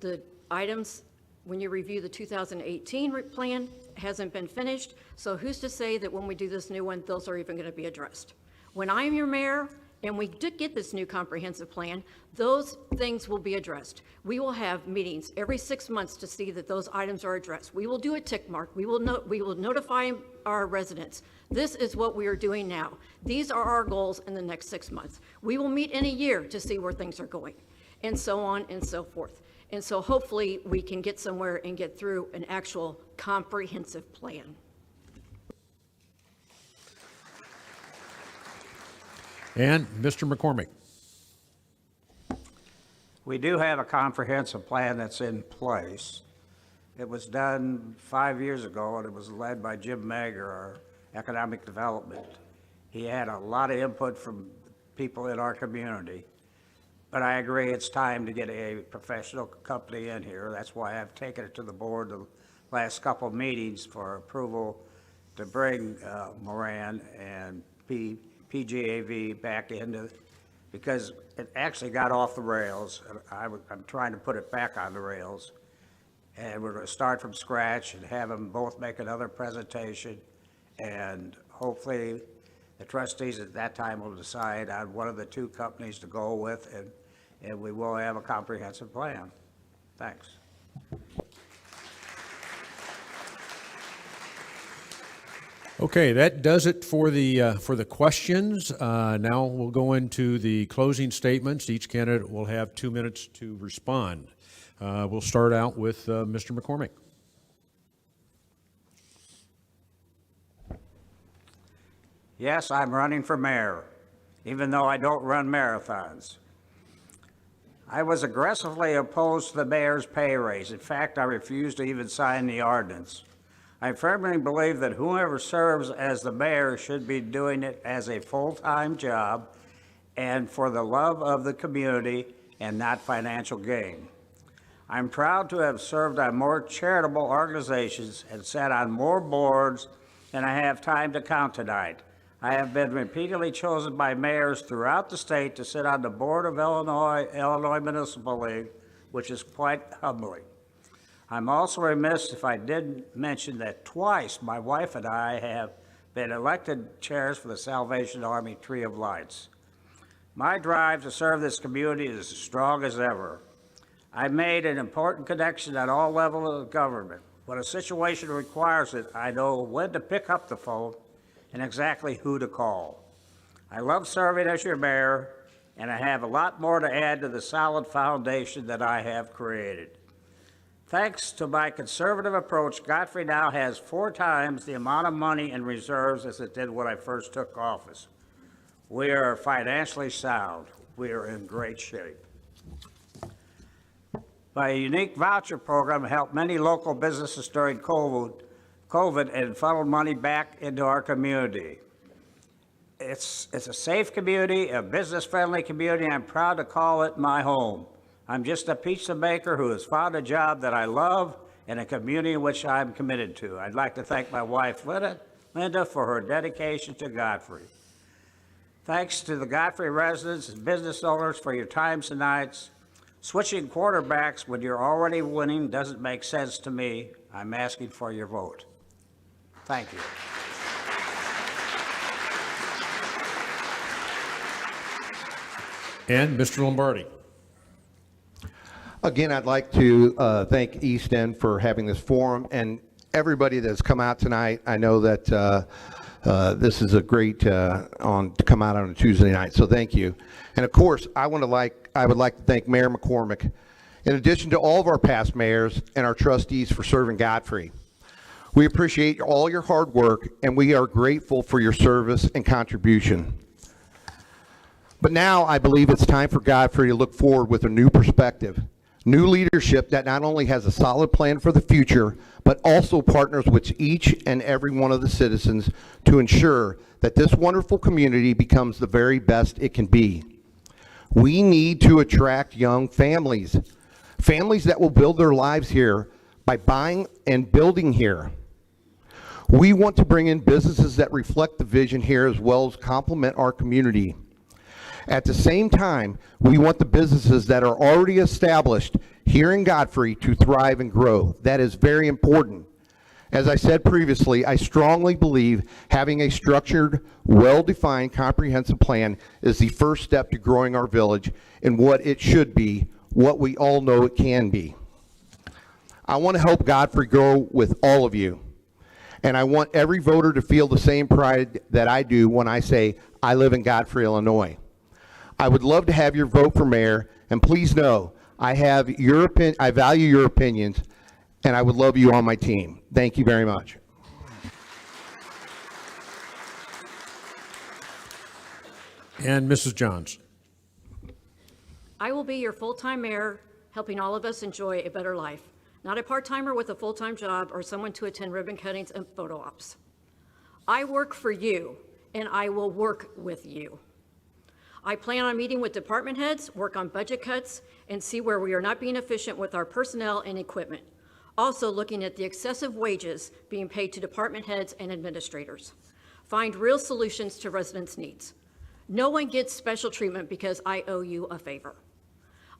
Speaker 4: the items, when you review the 2018 plan, hasn't been finished. So who's to say that when we do this new one, those are even going to be addressed? When I'm your mayor, and we did get this new comprehensive plan, those things will be addressed. We will have meetings every 6 months to see that those items are addressed. We will do a tick mark. We will notify our residents. This is what we are doing now. These are our goals in the next 6 months. We will meet in a year to see where things are going, and so on and so forth. And so hopefully we can get somewhere and get through an actual comprehensive plan.
Speaker 1: And Mr. McCormick.
Speaker 5: We do have a comprehensive plan that's in place. It was done 5 years ago, and it was led by Jim Mager, our economic development. He had a lot of input from people in our community. But I agree, it's time to get a professional company in here. That's why I've taken it to the board the last couple of meetings for approval to bring Moran and PGAV back into, because it actually got off the rails. I'm trying to put it back on the rails. And we're going to start from scratch and have them both make another presentation. And hopefully the trustees at that time will decide on one of the two companies to go with, and we will have a comprehensive plan. Thanks.
Speaker 1: Okay, that does it for the questions. Now we'll go into the closing statements. Each candidate will have 2 minutes to respond. We'll start out with Mr. McCormick.
Speaker 5: Yes, I'm running for mayor, even though I don't run marathons. I was aggressively opposed to the mayor's pay raise. In fact, I refused to even sign the ordinance. I firmly believe that whoever serves as the mayor should be doing it as a full-time job and for the love of the community and not financial gain. I'm proud to have served on more charitable organizations and sat on more boards than I have time to count tonight. I have been repeatedly chosen by mayors throughout the state to sit on the board of Illinois Municipal League, which is quite humbling. I'm also remiss if I didn't mention that twice my wife and I have been elected chairs for the Salvation Army Tree of Lights. My drive to serve this community is as strong as ever. I made an important connection at all levels of government. When a situation requires it, I know when to pick up the phone and exactly who to call. I love serving as your mayor, and I have a lot more to add to the solid foundation that I have created. Thanks to my conservative approach, Godfrey now has 4 times the amount of money in reserves as it did when I first took office. We are financially sound. We are in great shape. My unique voucher program helped many local businesses during COVID and funneled money back into our community. It's a safe community, a business-friendly community. I'm proud to call it my home. I'm just a pizza maker who has found a job that I love and a community in which I'm committed to. I'd like to thank my wife, Linda, for her dedication to Godfrey. Thanks to the Godfrey residents and business owners for your time tonight. Switching quarterbacks when you're already winning doesn't make sense to me. I'm asking for your vote. Thank you.
Speaker 1: And Mr. Lombardi.
Speaker 6: Again, I'd like to thank East End for having this forum and everybody that's come out tonight. I know that this is a great to come out on a Tuesday night, so thank you. And of course, I would like to thank Mayor McCormick, in addition to all of our past mayors and our trustees for serving Godfrey. We appreciate all your hard work, and we are grateful for your service and contribution. But now I believe it's time for Godfrey to look forward with a new perspective, new leadership that not only has a solid plan for the future, but also partners with each and every one of the citizens to ensure that this wonderful community becomes the very best it can be. We need to attract young families, families that will build their lives here by buying and building here. We want to bring in businesses that reflect the vision here as well as complement our community. At the same time, we want the businesses that are already established here in Godfrey to thrive and grow. That is very important. As I said previously, I strongly believe having a structured, well-defined, comprehensive plan is the first step to growing our village in what it should be, what we all know it can be. I want to help Godfrey grow with all of you. And I want every voter to feel the same pride that I do when I say, I live in Godfrey, Illinois. I would love to have your vote for mayor, and please know, I value your opinions, and I would love you on my team. Thank you very much.
Speaker 1: And Mrs. Johns.
Speaker 4: I will be your full-time mayor, helping all of us enjoy a better life. Not a part-timer with a full-time job or someone to attend ribbon cuttings and photo ops. I work for you, and I will work with you. I plan on meeting with department heads, work on budget cuts, and see where we are not being efficient with our personnel and equipment. Also looking at the excessive wages being paid to department heads and administrators. Find real solutions to residents' needs. No one gets special treatment because I owe you a favor.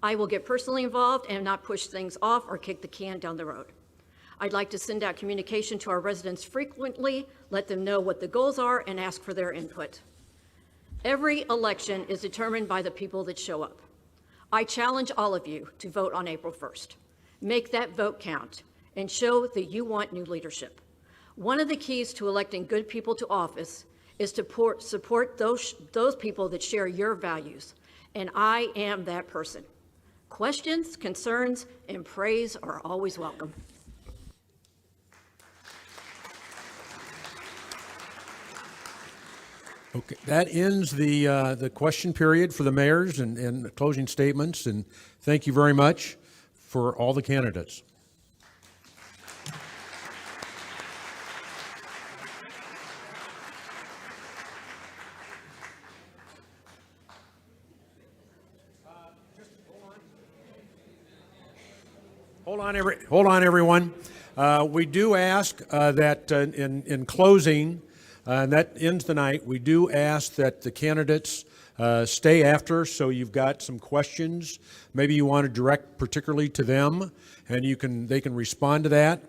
Speaker 4: I will get personally involved and not push things off or kick the can down the road. I'd like to send out communication to our residents frequently, let them know what the goals are, and ask for their input. Every election is determined by the people that show up. I challenge all of you to vote on April 1st. Make that vote count and show that you want new leadership. One of the keys to electing good people to office is to support those people that share your values, and I am that person. Questions, concerns, and praise are always welcome.
Speaker 1: Okay, that ends the question period for the mayors and the closing statements, and thank you very much for all the candidates. Hold on, everyone. We do ask that in closing, and that ends the night, we do ask that the candidates stay after, so you've got some questions. Maybe you want to direct particularly to them, and they can respond to that.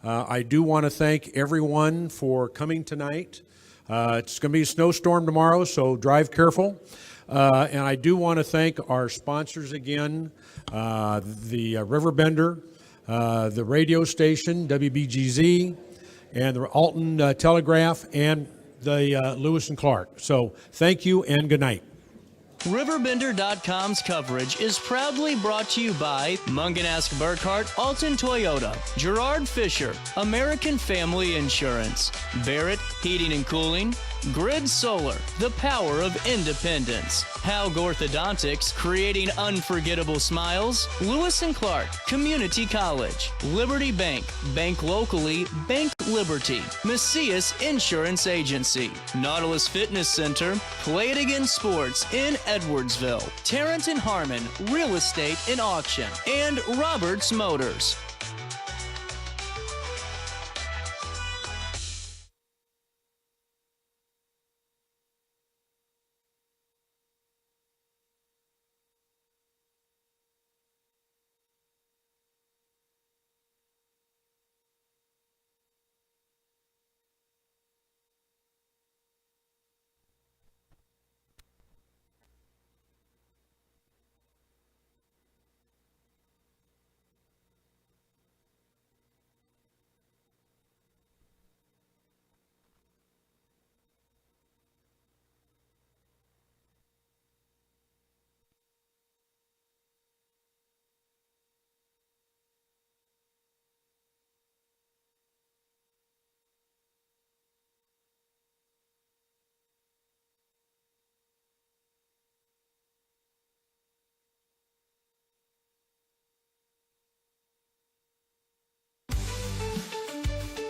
Speaker 1: I do want to thank everyone for coming tonight. It's going to be a snowstorm tomorrow, so drive careful. And I do want to thank our sponsors again, the RiverBender, the radio station, WBGZ, and the Alton Telegraph, and the Lewis and Clark. So thank you and good night.
Speaker 7: RiverBender.com's coverage is proudly brought to you by Munganask Burkhart, Alton Toyota, Gerard Fisher, American Family Insurance, Barrett Heating and Cooling, Grid Solar, the power of independence, Haug Orthodontics, creating unforgettable smiles, Lewis and Clark, Community College, Liberty Bank, bank locally, bank Liberty, Macias Insurance Agency, Nautilus Fitness Center, Play It Again Sports in Edwardsville, Tarrant and Harmon, Real Estate and Auction, and Roberts Motors.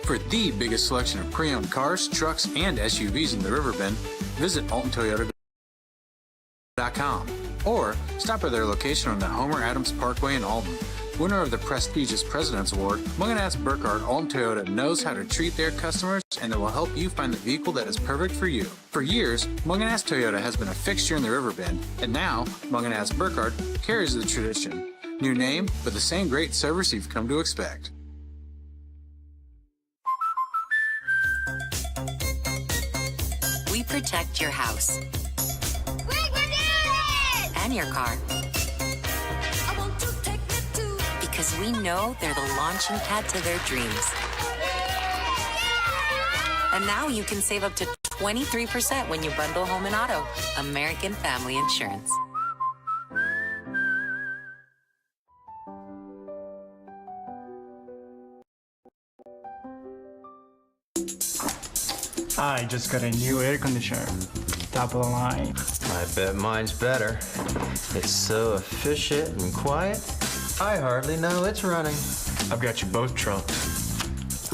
Speaker 3: For the biggest selection of pre-owned cars, trucks, and SUVs in the Riverbend, visit AltonToyota.com or stop by their location on the Homer Adams Parkway in Alton. Winner of the prestigious President's Award, Munganast Burkhardt Alton Toyota knows how to treat their customers, and they will help you find the vehicle that is perfect for you. For years, Munganast Toyota has been a fixture in the Riverbend, and now Munganast Burkhardt carries the tradition. New name, but the same great service you've come to expect.
Speaker 8: We protect your house. And your car. Because we know they're the launching pad to their dreams. And now you can save up to 23% when you bundle home and auto. American Family Insurance.
Speaker 9: I just got a new air conditioner. Top of the line.
Speaker 23: I bet mine's better. It's so efficient and quiet, I hardly know it's running.
Speaker 24: I've got you both trumped.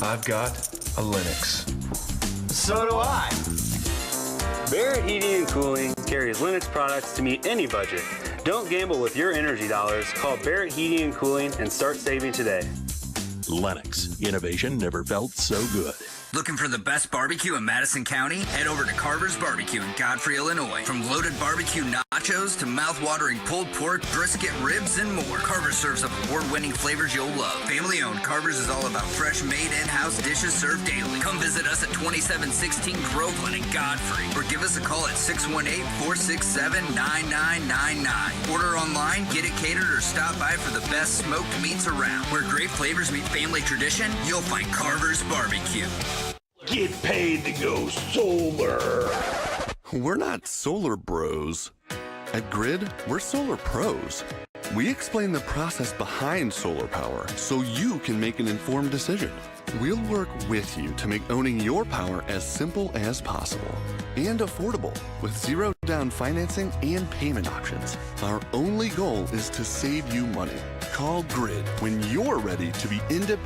Speaker 24: I've got a Linux.
Speaker 23: So do I.
Speaker 25: Barrett Heating and Cooling carries Linux products to meet any budget. Don't gamble with your energy dollars. Call Barrett Heating and Cooling and start saving today.
Speaker 10: Lennox. Innovation never felt so good.
Speaker 11: Looking for the best barbecue in Madison County? Head over to Carver's Barbecue in Godfrey, Illinois. From loaded barbecue nachos to mouth-watering pulled pork, brisket, ribs, and more, Carver's serves up award-winning flavors you'll love. Family-owned, Carver's is all about fresh-made in-house dishes served daily. Come visit us at 2716 Groveland in Godfrey, or give us a call at 618-467-9999. Order online, get it catered, or stop by for the best smoked meats around. Where great flavors meet family tradition, you'll find Carver's Barbecue.
Speaker 13: Get paid to go solar. We're not solar bros. At Grid, we're solar pros. We explain the process behind solar power so you can make an informed decision. We'll work with you to make owning your power as simple as possible and affordable with zero down financing and payment options. Our only goal is to save you money. Call Grid when you're ready to be independent